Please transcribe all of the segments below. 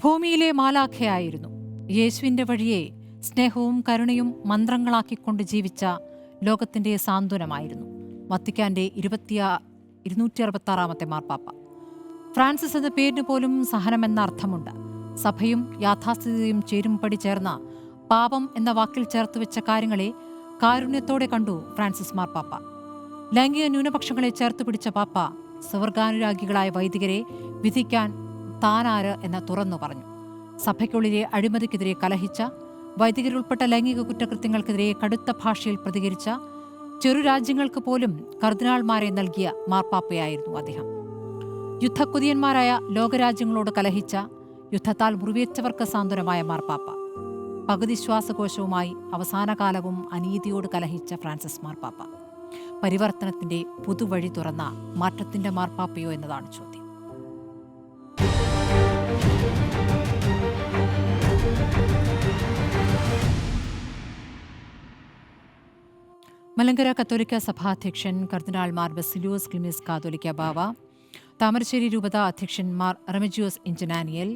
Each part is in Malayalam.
ഭൂമിയിലെ മാലാഖയായിരുന്നു. യേശുവിൻ്റെ വഴിയെ സ്നേഹവും കരുണയും മന്ത്രങ്ങളാക്കിക്കൊണ്ട് ജീവിച്ച ലോകത്തിൻ്റെ സാന്ത്വനമായിരുന്നു വത്തിക്കാൻ്റെ 266 മാർപ്പാപ്പ. ഫ്രാൻസിസ് എന്ന പേരിന് പോലും സഹനമെന്ന അർത്ഥമുണ്ട്. സഭയും യാഥാസ്ഥിതിയും ചേരുംപടി ചേർന്ന പാപം എന്ന വാക്കിൽ ചേർത്തുവെച്ച കാര്യങ്ങളെ കാരുണ്യത്തോടെ കണ്ടു ഫ്രാൻസിസ് മാർപ്പാപ്പ. ലൈംഗിക ന്യൂനപക്ഷങ്ങളെ ചേർത്ത് പിടിച്ച പാപ്പ സ്വർഗാനുരാഗികളായ വൈദികരെ വിധിക്കാൻ താനാര് എന്ന് തുറന്നു പറഞ്ഞു. സഭയ്ക്കുള്ളിലെ അഴിമതിക്കെതിരെ കലഹിച്ച, വൈദികരുൾപ്പെട്ട ലൈംഗിക കുറ്റകൃത്യങ്ങൾക്കെതിരെ കടുത്ത ഭാഷയിൽ പ്രതികരിച്ച, ചെറുരാജ്യങ്ങൾക്ക് പോലും കർദിനാൾമാരെ നൽകിയ മാർപ്പാപ്പയായിരുന്നു അദ്ദേഹം. യുദ്ധക്കൊതിയന്മാരായ ലോകരാജ്യങ്ങളോട് കലഹിച്ച, യുദ്ധത്താൽ മുറിവേറ്റവർക്ക് സാന്ത്വനമായ മാർപ്പാപ്പ. പകുതി ശ്വാസകോശവുമായി അവസാനകാലവും അനീതിയോട് കലഹിച്ച ഫ്രാൻസിസ് മാർപ്പാപ്പ പരിവർത്തനത്തിന്റെ പുതുവഴി തുറന്ന മാറ്റത്തിന്റെ മാർപ്പാപ്പയോ എന്നതാണ് ചോദ്യം. മലങ്കര കത്തോലിക്ക സഭാധ്യക്ഷൻ കർദിനാൾ മാർ ബസിലിയോസ് ക്ലിമീസ് കാതോലിക്ക ബാവ, താമരശ്ശേരി രൂപത അധ്യക്ഷൻ Mar Remigiose Inchananiyil,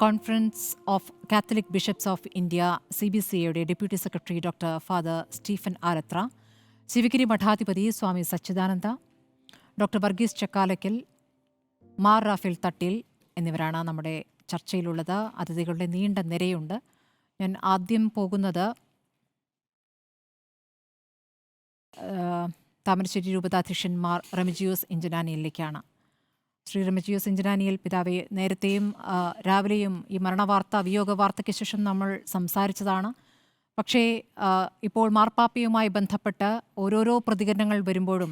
conference of Catholic bishops of India CBCയുടെ deputy secretary doctor father Stephen Alathra, Sivagiri മഠാധിപതി സ്വാമി സച്ചിദാനന്ദ, ഡോക്ടർ വർഗീസ് ചക്കാലക്കൽ, മാർ റാഫേൽ തട്ടിൽ എന്നിവരാണ് നമ്മുടെ ചർച്ചയിലുള്ളത്. അതിഥികളുടെ നീണ്ട നിരയുണ്ട്. ഞാൻ ആദ്യം പോകുന്നത് താമരശ്ശേരി രൂപതാധ്യക്ഷൻ മാർ റെമിജിയോസ് ഇഞ്ചനാനിയലിലേക്കാണ്. ശ്രീ റെമിജിയോസ് ഇഞ്ചനാനിയൽ പിതാവെ, നേരത്തെയും രാവിലെയും ഈ മരണവാർത്ത, വിയോഗ വാർത്തയ്ക്ക് ശേഷം നമ്മൾ സംസാരിച്ചതാണ്. പക്ഷേ ഇപ്പോൾ മാർപ്പാപ്പയുമായി ബന്ധപ്പെട്ട് ഓരോരോ പ്രതികരണങ്ങൾ വരുമ്പോഴും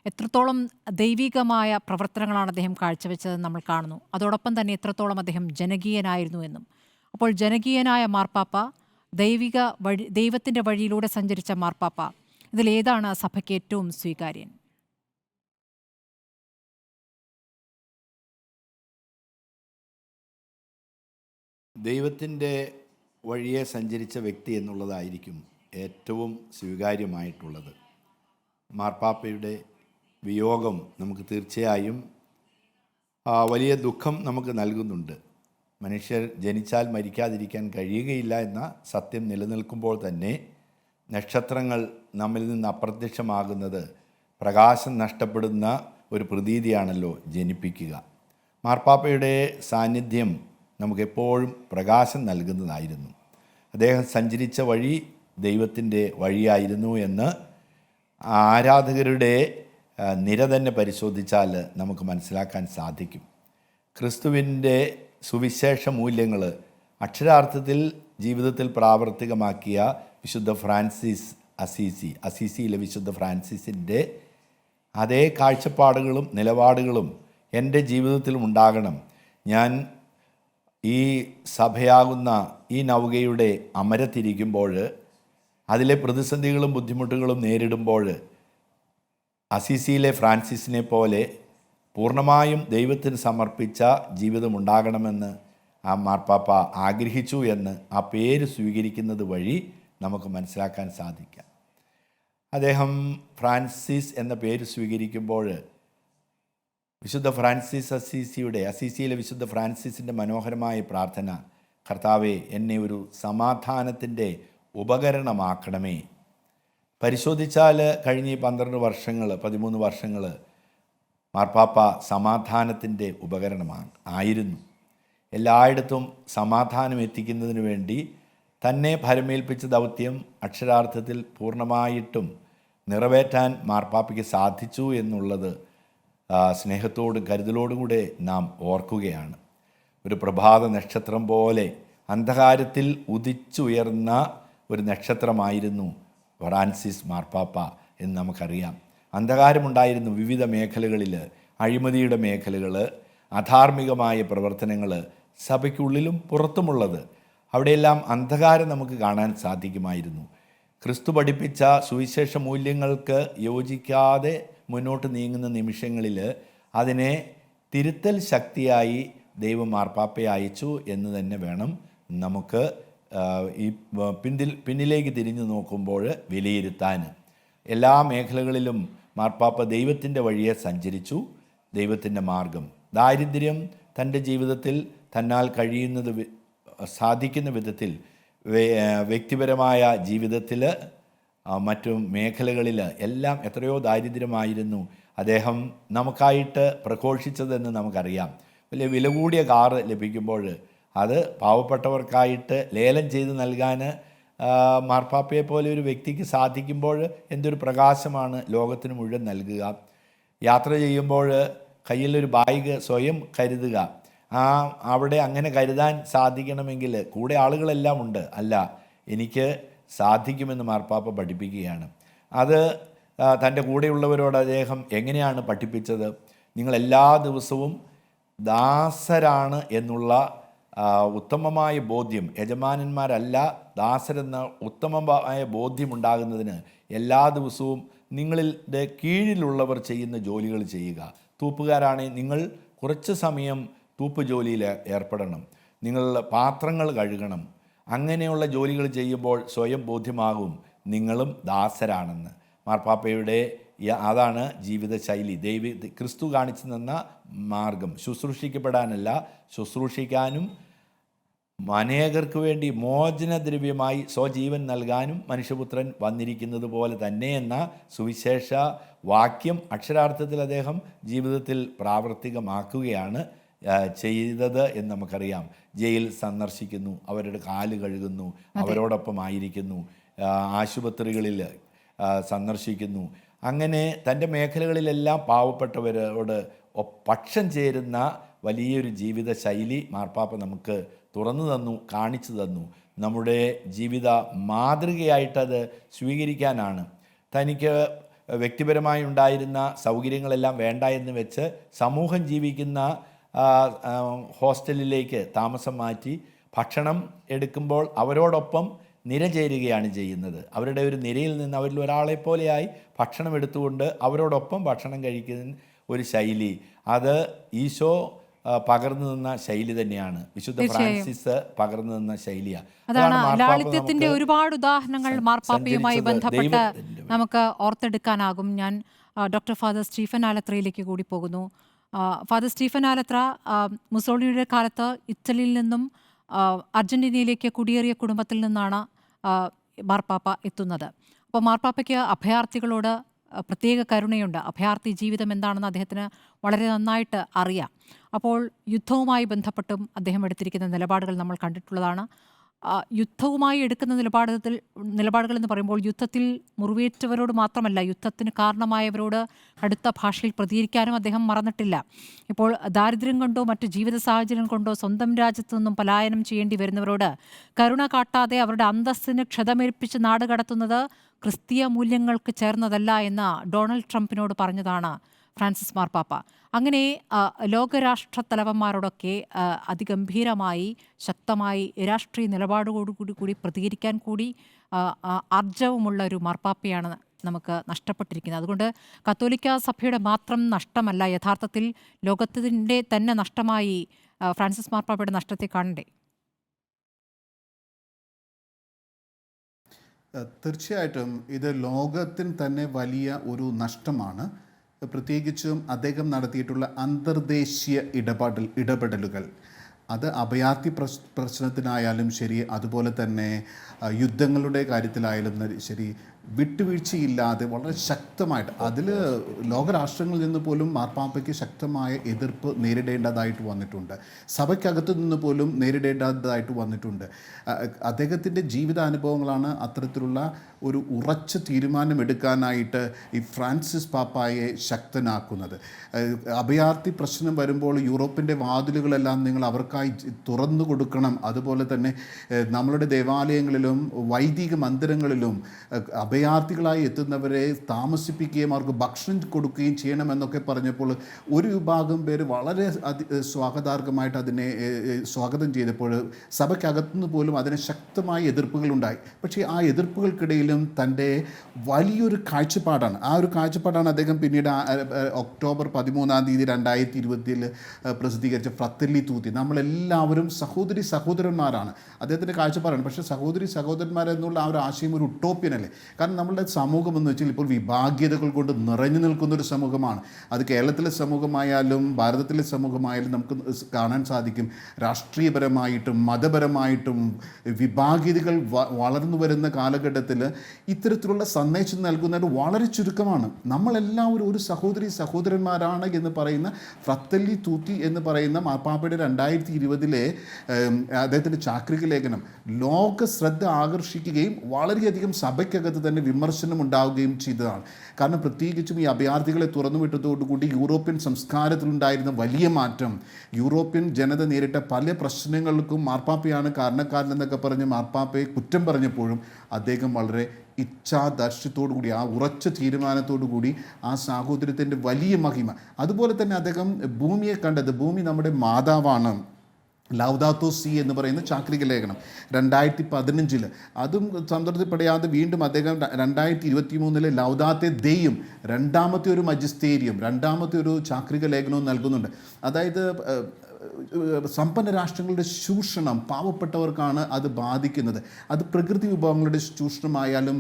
എത്രത്തോളം ദൈവികമായ പ്രവർത്തനങ്ങളാണ് അദ്ദേഹം കാഴ്ചവെച്ചതെന്ന് നമ്മൾ കാണുന്നു. അതോടൊപ്പം തന്നെ എത്രത്തോളം അദ്ദേഹം ജനകീയനായിരുന്നു എന്നും. അപ്പോൾ ജനകീയനായ മാർപ്പാപ്പ, ദൈവത്തിൻ്റെ വഴിയിലൂടെ സഞ്ചരിച്ച മാർപ്പാപ്പ, ഇതിലേതാണ് സഭയ്ക്ക് ഏറ്റവും സ്വീകാര്യൻ? ദൈവത്തിൻ്റെ വഴിയെ സഞ്ചരിച്ച വ്യക്തി എന്നുള്ളതായിരിക്കും ഏറ്റവും സ്വീകാര്യമായിട്ടുള്ളത്. മാർപ്പാപ്പയുടെ വിയോഗം നമുക്ക് തീർച്ചയായും വലിയ ദുഃഖം നമുക്ക് നൽകുന്നുണ്ട്. മനുഷ്യർ ജനിച്ചാൽ മരിക്കാതിരിക്കാൻ കഴിയുകയില്ല എന്ന സത്യം നിലനിൽക്കുമ്പോൾ തന്നെ നക്ഷത്രങ്ങൾ നമ്മിൽ നിന്ന് അപ്രത്യക്ഷമാകുന്നത് പ്രകാശം നഷ്ടപ്പെടുന്ന ഒരു പ്രതീതിയാണല്ലോ ജനിപ്പിക്കുക. മാർപ്പാപ്പയുടെ സാന്നിധ്യം നമുക്കെപ്പോഴും പ്രകാശം നൽകുന്നതായിരുന്നു. അദ്ദേഹം സഞ്ചരിച്ച വഴി ദൈവത്തിൻ്റെ വഴിയായിരുന്നു എന്ന് ആരാധകരുടെ നിര തന്നെ പരിശോധിച്ചാൽ നമുക്ക് മനസ്സിലാക്കാൻ സാധിക്കും. ക്രിസ്തുവിൻ്റെ സുവിശേഷ മൂല്യങ്ങൾ അക്ഷരാർത്ഥത്തിൽ ജീവിതത്തിൽ പ്രാവർത്തികമാക്കിയ വിശുദ്ധ ഫ്രാൻസിസ് അസീസിയിലെ വിശുദ്ധ ഫ്രാൻസിസിൻ്റെ അതേ കാഴ്ചപ്പാടുകളും നിലപാടുകളും എൻ്റെ ജീവിതത്തിലും ഉണ്ടാകണം. ഞാൻ ഈ സഭയാകുന്ന ഈ നൗകയുടെ അമരത്തിരിക്കുമ്പോൾ, അതിലെ പ്രതിസന്ധികളും ബുദ്ധിമുട്ടുകളും നേരിടുമ്പോൾ അസീസിയിലെ ഫ്രാൻസിസിനെ പോലെ പൂർണ്ണമായും ദൈവത്തിന് സമർപ്പിച്ച ജീവിതമുണ്ടാകണമെന്ന് ആ മാർപ്പാപ്പ ആഗ്രഹിച്ചു എന്ന് ആ പേര് സ്വീകരിക്കുന്നത് വഴി നമുക്ക് മനസ്സിലാക്കാൻ സാധിക്കാം. അദ്ദേഹം ഫ്രാൻസിസ് എന്ന പേര് സ്വീകരിക്കുമ്പോൾ വിശുദ്ധ ഫ്രാൻസിസ് അസീസിയിലെ വിശുദ്ധ ഫ്രാൻസിസിൻ്റെ മനോഹരമായ പ്രാർത്ഥന, കർത്താവേ, എന്നെ ഒരു സമാധാനത്തിൻ്റെ ഉപകരണമാക്കണമേ. പരിശോധിച്ചാൽ കഴിഞ്ഞ 13 വർഷങ്ങൾ മാർപ്പാപ്പ സമാധാനത്തിൻ്റെ ആയിരുന്നു. എല്ലായിടത്തും സമാധാനം എത്തിക്കുന്നതിന് വേണ്ടി തന്നെ ഭരമേൽപ്പിച്ച ദൗത്യം അക്ഷരാർത്ഥത്തിൽ പൂർണ്ണമായിട്ടും നിറവേറ്റാൻ മാർപ്പാപ്പയ്ക്ക് സാധിച്ചു എന്നുള്ളത് സ്നേഹത്തോടും കരുതലോടും കൂടെ നാം ഓർക്കുകയാണ്. ഒരു പ്രഭാത നക്ഷത്രം പോലെ അന്ധകാരത്തിൽ ഉദിച്ചുയർന്ന ഒരു നക്ഷത്രമായിരുന്നു ഫ്രാൻസിസ് മാർപ്പാപ്പ എന്ന് നമുക്കറിയാം. അന്ധകാരമുണ്ടായിരുന്നു വിവിധ മേഖലകളിൽ, അഴിമതിയുടെ മേഖലകൾ, അധാർമികമായ പ്രവർത്തനങ്ങൾ, സഭയ്ക്കുള്ളിലും പുറത്തുമുള്ളത്. അവിടെയെല്ലാം അന്ധകാരം നമുക്ക് കാണാൻ സാധിക്കുമായിരുന്നു. ക്രിസ്തു പഠിപ്പിച്ച സുവിശേഷ മൂല്യങ്ങൾക്ക് യോജിക്കാതെ മുന്നോട്ട് നീങ്ങുന്ന നിമിഷങ്ങളിൽ അതിനെ തിരുത്തൽ ശക്തിയായി ദൈവം മാർപ്പാപ്പയെ അയച്ചു എന്ന് തന്നെ വേണം നമുക്ക് ഈ പിന്നിലേക്ക് തിരിഞ്ഞു നോക്കുമ്പോൾ വിലയിരുത്താൻ. എല്ലാ മേഖലകളിലും മാർപ്പാപ്പ ദൈവത്തിൻ്റെ വഴിയെ സഞ്ചരിച്ചു, ദൈവത്തിൻ്റെ മാർഗം. ദാരിദ്ര്യം തൻ്റെ ജീവിതത്തിൽ തന്നാൽ കഴിയുന്നത് സാധിക്കുന്ന വിധത്തിൽ വ്യക്തിപരമായ ജീവിതത്തിൽ മറ്റു മേഖലകളിൽ എല്ലാം എത്രയോ ദാരിദ്ര്യമായിരുന്നു അദ്ദേഹം നമുക്കായിട്ട് പ്രഘോഷിച്ചതെന്ന് നമുക്കറിയാം. വലിയ വില കൂടിയ കാറ് ലഭിക്കുമ്പോൾ അത് പാവപ്പെട്ടവർക്കായിട്ട് ലേലം ചെയ്ത് നൽകാൻ മാർപ്പാപ്പയെ പോലെ ഒരു വ്യക്തിക്ക് സാധിക്കുമ്പോൾ എന്തൊരു പ്രകാശമാണ് ലോകത്തിന് മുഴുവൻ നൽകുക. യാത്ര ചെയ്യുമ്പോൾ കയ്യിലൊരു ബാഗ് സ്വയം കരുതുക. അവിടെ അങ്ങനെ കരുതാൻ സാധിക്കണമെങ്കിൽ കൂടെ ആളുകളെല്ലാം ഉണ്ട്, അല്ല, എനിക്ക് സാധിക്കുമെന്ന് മാർപ്പാപ്പ പഠിപ്പിക്കുകയാണ്. അത് തൻ്റെ കൂടെയുള്ളവരോട് അദ്ദേഹം എങ്ങനെയാണ് പഠിപ്പിച്ചത്? നിങ്ങളെല്ലാ ദിവസവും ദാസരാണ് എന്നുള്ള ഉത്തമമായ ബോധ്യം, യജമാനന്മാരല്ല ദാസരെന്ന ഉത്തമമായ ബോധ്യമുണ്ടാകുന്നതിന് എല്ലാ ദിവസവും നിങ്ങളുടെ കീഴിലുള്ളവർ ചെയ്യുന്ന ജോലികൾ ചെയ്യുക. തൂപ്പുകാരാണെങ്കിൽ നിങ്ങൾ കുറച്ച് സമയം തൂപ്പ് ജോലിയിൽ ഏർപ്പെടണം. നിങ്ങൾ പാത്രങ്ങൾ കഴുകണം. അങ്ങനെയുള്ള ജോലികൾ ചെയ്യുമ്പോൾ സ്വയം ബോധ്യമാകും നിങ്ങളും ദാസരാണെന്ന്. മാർപ്പാപ്പയുടെ അതാണ് ജീവിതശൈലി. ക്രിസ്തു കാണിച്ചു തന്ന മാർഗം ശുശ്രൂഷിക്കപ്പെടാനല്ല, ശുശ്രൂഷിക്കാനും അനേകർക്ക് വേണ്ടി മോചനദ്രവ്യമായി സ്വജീവൻ നൽകാനും മനുഷ്യപുത്രൻ വന്നിരിക്കുന്നത് പോലെ തന്നെ എന്ന സുവിശേഷ വാക്യം അക്ഷരാർത്ഥത്തിൽ അദ്ദേഹം ജീവിതത്തിൽ പ്രാവർത്തികമാക്കുകയാണ് ചെയ്തത് എന്ന് നമുക്കറിയാം. ജയിൽ സന്ദർശിക്കുന്നു, അവരുടെ കാല് കഴുകുന്നു, അവരോടൊപ്പം ആയിരിക്കുന്നു, ആശുപത്രികളിൽ സന്ദർശിക്കുന്നു. അങ്ങനെ തൻ്റെ മേഖലകളിലെല്ലാം പാവപ്പെട്ടവരോട് പക്ഷം ചേരുന്ന വലിയൊരു ജീവിത ശൈലി മാർപ്പാപ്പ നമുക്ക് തുറന്നു തന്നു, കാണിച്ചു തന്നു. നമ്മുടെ ജീവിത മാതൃകയായിട്ടത് സ്വീകരിക്കാനാണ്. തനിക്ക് വ്യക്തിപരമായി ഉണ്ടായിരുന്ന സൗകര്യങ്ങളെല്ലാം വേണ്ട എന്ന് വെച്ച് സമൂഹം ജീവിക്കുന്ന ഹോസ്റ്റലിലേക്ക് താമസം മാറ്റി ഭക്ഷണം എടുക്കുമ്പോൾ അവരോടൊപ്പം നിര ചേരുകയാണ് ചെയ്യുന്നത്. അവരുടെ ഒരു നിരയിൽ നിന്ന് അവരിൽ ഒരാളെ പോലെയായി ഭക്ഷണം എടുത്തുകൊണ്ട് അവരോടൊപ്പം ഭക്ഷണം കഴിക്കുന്ന ഒരു ശൈലി, അത് ഈശോ പകർന്നു നിന്ന ശൈലി തന്നെയാണ്. വിശുദ്ധ ഫ്രാൻസിസ് പകർന്നു നിന്ന ശൈലിയാണ്. അതാണ് ലാളിത്യത്തിന്റെ ഒരുപാട് ഉദാഹരണങ്ങൾ മാർപ്പാപ്പയുമായി ബന്ധപ്പെട്ട് നമുക്ക് ഓർത്തെടുക്കാനാകും. ഞാൻ ഡോക്ടർ ഫാദർ സ്റ്റീഫൻ ആലത്രയിലേക്ക് കൂടി പോകുന്നു. ഫാദർ സ്റ്റീഫൻ ആലത്ര, മുസോളിനിയുടെ കാലത്ത് ഇറ്റലിയിൽ നിന്നും അർജന്റീനയിലേക്ക് കുടിയേറിയ കുടുംബത്തിൽ നിന്നാണ് മാർപ്പാപ്പ എത്തുന്നത്. അപ്പോൾ മാർപ്പാപ്പയ്ക്ക് അഭയാർത്ഥികളോട് പ്രത്യേക കരുണയുണ്ട്. അഭയാർത്ഥി ജീവിതം എന്താണെന്ന് അദ്ദേഹത്തിന് വളരെ നന്നായിട്ട് അറിയാം. അപ്പോൾ യുദ്ധവുമായി ബന്ധപ്പെട്ടും അദ്ദേഹം എടുത്തിരിക്കുന്ന നിലപാടുകൾ നമ്മൾ കണ്ടിട്ടുള്ളതാണ്. യുദ്ധവുമായി എടുക്കുന്ന നിലപാടുകൾ എന്ന് പറയുമ്പോൾ യുദ്ധത്തിൽ മുറിവേറ്റവരോട് മാത്രമല്ല, യുദ്ധത്തിന് കാരണമായവരോട് കടുത്ത ഭാഷയിൽ പ്രതികരിക്കാനും അദ്ദേഹം മറന്നിട്ടില്ല. ഇപ്പോൾ ദാരിദ്ര്യം കൊണ്ടോ മറ്റു ജീവിത സാഹചര്യം കൊണ്ടോ സ്വന്തം രാജ്യത്തു നിന്നും പലായനം ചെയ്യേണ്ടി വരുന്നവരോട് കരുണ കാട്ടാതെ അവരുടെ അന്തസ്സിന് ക്ഷതമേൽപ്പിച്ച് നാട് കടത്തുന്നത് ക്രിസ്തീയ മൂല്യങ്ങൾക്ക് ചേർന്നതല്ല എന്ന് ഡൊണാൾഡ് ട്രംപിനോട് പറഞ്ഞതാണ് ഫ്രാൻസിസ് മാർപ്പാപ്പ. അങ്ങനെ ലോകരാഷ്ട്ര തലവന്മാരോടൊക്കെ അതിഗംഭീരമായി ശക്തമായി രാഷ്ട്രീയ നിലപാടുകൂടി പ്രതികരിക്കാൻ കൂടി ആർജവമുള്ള ഒരു മാർപ്പാപ്പയാണ് നമുക്ക് നഷ്ടപ്പെട്ടിരിക്കുന്നത്. അതുകൊണ്ട് കത്തോലിക്ക സഭയുടെ മാത്രം നഷ്ടമല്ല, യഥാർത്ഥത്തിൽ ലോകത്തിൻ്റെ തന്നെ നഷ്ടമായി ഫ്രാൻസിസ് മാർപ്പാപ്പയുടെ നഷ്ടത്തെ കാണണ്ടേ? തീർച്ചയായിട്ടും ഇത് ലോകത്തിന് തന്നെ വലിയ ഒരു നഷ്ടമാണ്. പ്രത്യേകിച്ചും അദ്ദേഹം നടത്തിയിട്ടുള്ള അന്തർദേശീയ ഇടപെടലുകൾ, അത് അഭയാർത്ഥി പ്രശ്നത്തിനായാലും ശരി, അതുപോലെ തന്നെ യുദ്ധങ്ങളുടെ കാര്യത്തിലായാലും ശരി, വിട്ടുവീഴ്ചയില്ലാതെ വളരെ ശക്തമായിട്ട് അതിൽ ലോകരാഷ്ട്രങ്ങളിൽ നിന്ന് പോലും മാർപ്പാപ്പയ്ക്ക് ശക്തമായ എതിർപ്പ് നേരിടേണ്ടതായിട്ട് വന്നിട്ടുണ്ട്. സഭയ്ക്കകത്തു നിന്ന് പോലും നേരിടേണ്ടതായിട്ട് വന്നിട്ടുണ്ട്. അദ്ദേഹത്തിൻ്റെ ജീവിതാനുഭവങ്ങളാണ് അത്തരത്തിലുള്ള ഒരു ഉറച്ച തീരുമാനമെടുക്കാനായിട്ട് ഈ ഫ്രാൻസിസ് പാപ്പായെ ശക്തനാക്കുന്നത്. അഭയാർത്ഥി പ്രശ്നം വരുമ്പോൾ യൂറോപ്പിൻ്റെ വാതിലുകളെല്ലാം നിങ്ങൾ അവർക്കായി തുറന്നു കൊടുക്കണം. അതുപോലെ തന്നെ നമ്മളുടെ ദേവാലയങ്ങളിലും വൈദിക മന്ദിരങ്ങളിലും അഭയാർത്ഥികളായി എത്തുന്നവരെ താമസിപ്പിക്കുകയും അവർക്ക് ഭക്ഷണം കൊടുക്കുകയും ചെയ്യണമെന്നൊക്കെ പറഞ്ഞപ്പോൾ ഒരു വിഭാഗം പേര് വളരെ സ്വാഗതാർഹമായിട്ട് അതിനെ സ്വാഗതം ചെയ്തപ്പോൾ സഭയ്ക്കകത്തുനിന്ന് പോലും അതിന് ശക്തമായ എതിർപ്പുകളുണ്ടായി. പക്ഷേ ആ എതിർപ്പുകൾക്കിടയിലും തൻ്റെ വലിയൊരു കാഴ്ചപ്പാടാണ്, ആ ഒരു കാഴ്ചപ്പാടാണ് അദ്ദേഹം പിന്നീട് ഒക്ടോബർ 13 2020 പ്രസിദ്ധീകരിച്ച ഫ്രatelli tutti, നമ്മളെല്ലാവരും സഹോദരന്മാരാണ് അദ്ദേഹത്തിൻ്റെ കാഴ്ചപ്പാടാണ്. പക്ഷേ സഹോദരന്മാരെന്നുള്ള ആ ഒരു ആശയം ഒരു ഉട്ടോപ്യനല്ലേ? കാരണം കാരണം നമ്മളുടെ സമൂഹം എന്ന് വെച്ചാൽ ഇപ്പോൾ വിഭാഗീയതകൾ കൊണ്ട് നിറഞ്ഞു നിൽക്കുന്നൊരു സമൂഹമാണ്. അത് കേരളത്തിലെ സമൂഹമായാലും ഭാരതത്തിലെ സമൂഹമായാലും നമുക്ക് കാണാൻ സാധിക്കും. രാഷ്ട്രീയപരമായിട്ടും മതപരമായിട്ടും വിഭാഗീയതകൾ വളർന്നു വരുന്ന കാലഘട്ടത്തിൽ ഇത്തരത്തിലുള്ള സന്ദേശം നൽകുന്നത് വളരെ ചുരുക്കമാണ്. നമ്മളെല്ലാവരും ഒരു സഹോദരന്മാരാണ് എന്ന് പറയുന്ന ഫ്രത്തല്ലി തൂത്തി എന്ന് പറയുന്ന മാർപ്പാപ്പയുടെ 2020 അദ്ദേഹത്തിൻ്റെ ചാക്രിക ലേഖനം ലോക ശ്രദ്ധ ആകർഷിക്കുകയും വളരെയധികം സഭയ്ക്കകത്ത് തന്നെ വിമർശനം ഉണ്ടാവുകയും ചെയ്തതാണ്. കാരണം പ്രത്യേകിച്ചും ഈ അഭയാർത്ഥികളെ തുറന്നുവിട്ടതോടുകൂടി യൂറോപ്യൻ സംസ്കാരത്തിലുണ്ടായിരുന്ന വലിയ മാറ്റം, യൂറോപ്യൻ ജനത നേരിട്ട പല പ്രശ്നങ്ങൾക്കും മാർപ്പാപ്പയാണ് കാരണക്കാരനെന്നൊക്കെ പറഞ്ഞ് മാർപ്പാപ്പയെ കുറ്റം പറഞ്ഞപ്പോഴും അദ്ദേഹം വളരെ ഇച്ഛാദർശ്യത്തോടു കൂടി, ആ ഉറച്ച തീരുമാനത്തോടു കൂടി ആ സാഹോദര്യത്തിൻ്റെ വലിയ മഹിമ, അതുപോലെ തന്നെ അദ്ദേഹം ഭൂമിയെ കണ്ടത്, ഭൂമി നമ്മുടെ മാതാവാണ്, ലൗദാത്തോ സി എന്ന് പറയുന്ന ചാക്രിക ലേഖനം 2015 അതും സംതൃപ്തിപ്പെടാതെ വീണ്ടും അദ്ദേഹം 2023 ലൗദാത്തെ ദെയും രണ്ടാമത്തെ ഒരു മജിസ്റ്റേരിയം, രണ്ടാമത്തെ ഒരു ചാക്രിക ലേഖനവും നൽകുന്നുണ്ട്. അതായത് സമ്പന്ന രാഷ്ട്രങ്ങളുടെ ചൂഷണം പാവപ്പെട്ടവർക്കാണ് അത് ബാധിക്കുന്നത്. അത് പ്രകൃതി വിഭവങ്ങളുടെ ചൂഷണമായാലും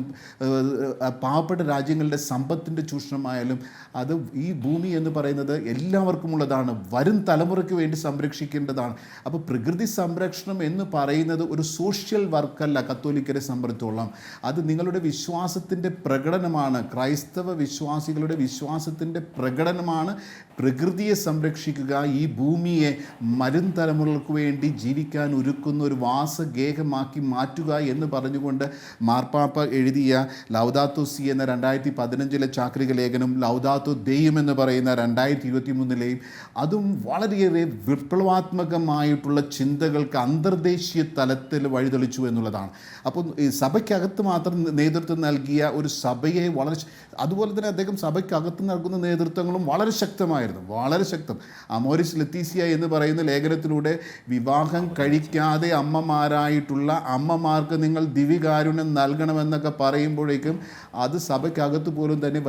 പാവപ്പെട്ട രാജ്യങ്ങളുടെ സമ്പത്തിൻ്റെ ചൂഷണമായാലും അത് ഈ ഭൂമി എന്ന് പറയുന്നത് എല്ലാവർക്കുമുള്ളതാണ്, വരും തലമുറയ്ക്ക് വേണ്ടി സംരക്ഷിക്കേണ്ടതാണ്. അപ്പോൾ പ്രകൃതി സംരക്ഷണം എന്ന് പറയുന്നത് ഒരു സോഷ്യൽ വർക്കല്ല കത്തോലിക്കരെ സംബന്ധിച്ചോളം. അത് നിങ്ങളുടെ വിശ്വാസത്തിൻ്റെ പ്രകടനമാണ്, ക്രൈസ്തവ വിശ്വാസികളുടെ വിശ്വാസത്തിൻ്റെ പ്രകടനമാണ്. പ്രകൃതിയെ സംരക്ഷിക്കുക, ഈ ഭൂമിയെ വരും തലമുറകൾക്ക് വേണ്ടി ജീവിക്കാൻ ഒരുക്കുന്ന ഒരു വാസഗേഹമാക്കി മാറ്റുക എന്ന് പറഞ്ഞുകൊണ്ട് മാർപ്പാപ്പ എഴുതിയ ലൗദാത്തോ സി എന്ന 2015 ചാക്രിക ലേഖനം, ലൗദാത്തോ ദെയും എന്ന് പറയുന്ന 2023 അതും വളരെയേറെ വിപ്ലവാത്മകമായിട്ടുള്ള ചിന്തകൾക്ക് അന്തർദേശീയ തലത്തിൽ വഴിതെളിച്ചു എന്നുള്ളതാണ്. അപ്പോൾ ഈ സഭയ്ക്കകത്ത് മാത്രം നേതൃത്വം നൽകിയ ഒരു സഭയെ വളരെ, അതുപോലെ തന്നെ അദ്ദേഹം സഭയ്ക്കകത്ത് നൽകുന്ന നേതൃത്വങ്ങളും വളരെ ശക്തമായിരുന്നു, വളരെ ശക്തം. അമോരിസ് ലത്തീസിയ എന്ന് പറയുന്ന ലേഖനത്തിലൂടെ വിവാഹം കഴിക്കാതെ അമ്മമാരായിട്ടുള്ള അമ്മമാർക്ക് നിങ്ങൾ ദിവികാരുണ്യം നൽകണമെന്നൊക്കെ പറയുമ്പോഴേക്കും അത് സഭയ്ക്കകത്ത് പോലും തന്നെ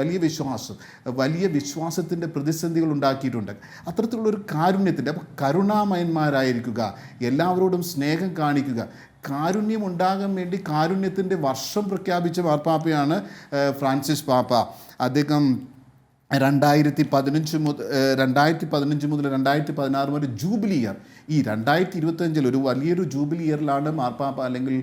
വലിയ വിശ്വാസത്തിൻ്റെ പ്രതിസന്ധികൾ ഉണ്ടാക്കിയിട്ടുണ്ട്. അത്തരത്തിലുള്ളൊരു കാരുണ്യത്തിൻ്റെ, അപ്പോൾ കരുണാമയന്മാരായിരിക്കുക, എല്ലാവരോടും സ്നേഹം കാണിക്കുക, കാരുണ്യം ഉണ്ടാകാൻ വേണ്ടി കാരുണ്യത്തിൻ്റെ വർഷം പ്രഖ്യാപിച്ച മാർപ്പാപ്പയാണ് ഫ്രാൻസിസ് പാപ്പ. അദ്ദേഹം 2015 മുതൽ 2016 വരെ ജൂബിലി ഇയർ, ഈ 2025 ഒരു വലിയൊരു ജൂബിലി ഇയറിലാണ് മാർപ്പാപ്പ അല്ലെങ്കിൽ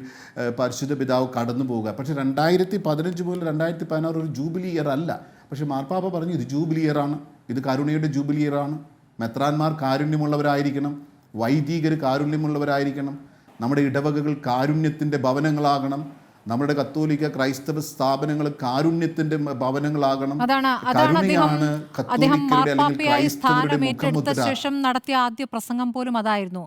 പരിശുദ്ധ പിതാവ് കടന്നു പോവുക. പക്ഷേ 2015 മുതൽ 2016 ഒരു ജൂബിലി ഇയർ അല്ല. പക്ഷേ മാർപ്പാപ്പ പറഞ്ഞു ഇത് ജൂബിലി ഇയറാണ്, ഇത് കരുണയുടെ ജൂബിലി ഇയറാണ്. മെത്രാന്മാർ കാരുണ്യമുള്ളവരായിരിക്കണം, വൈദികർ കാരുണ്യമുള്ളവരായിരിക്കണം, നമ്മുടെ ഇടവകകൾ കാരുണ്യത്തിൻ്റെ ഭവനങ്ങളാകണം, നമ്മുടെ കത്തോലിക്ക ക്രൈസ്തവ സ്ഥാപനങ്ങൾ കാരുണ്യത്തിന്റെ ഭവനങ്ങളാകണം. അതാണ് അദ്ദേഹം മാർപ്പാപ്പയായി സ്ഥാനമേറ്റെടുത്ത ശേഷം നടത്തിയ ആദ്യ പ്രസംഗം പോലും അതായിരുന്നു.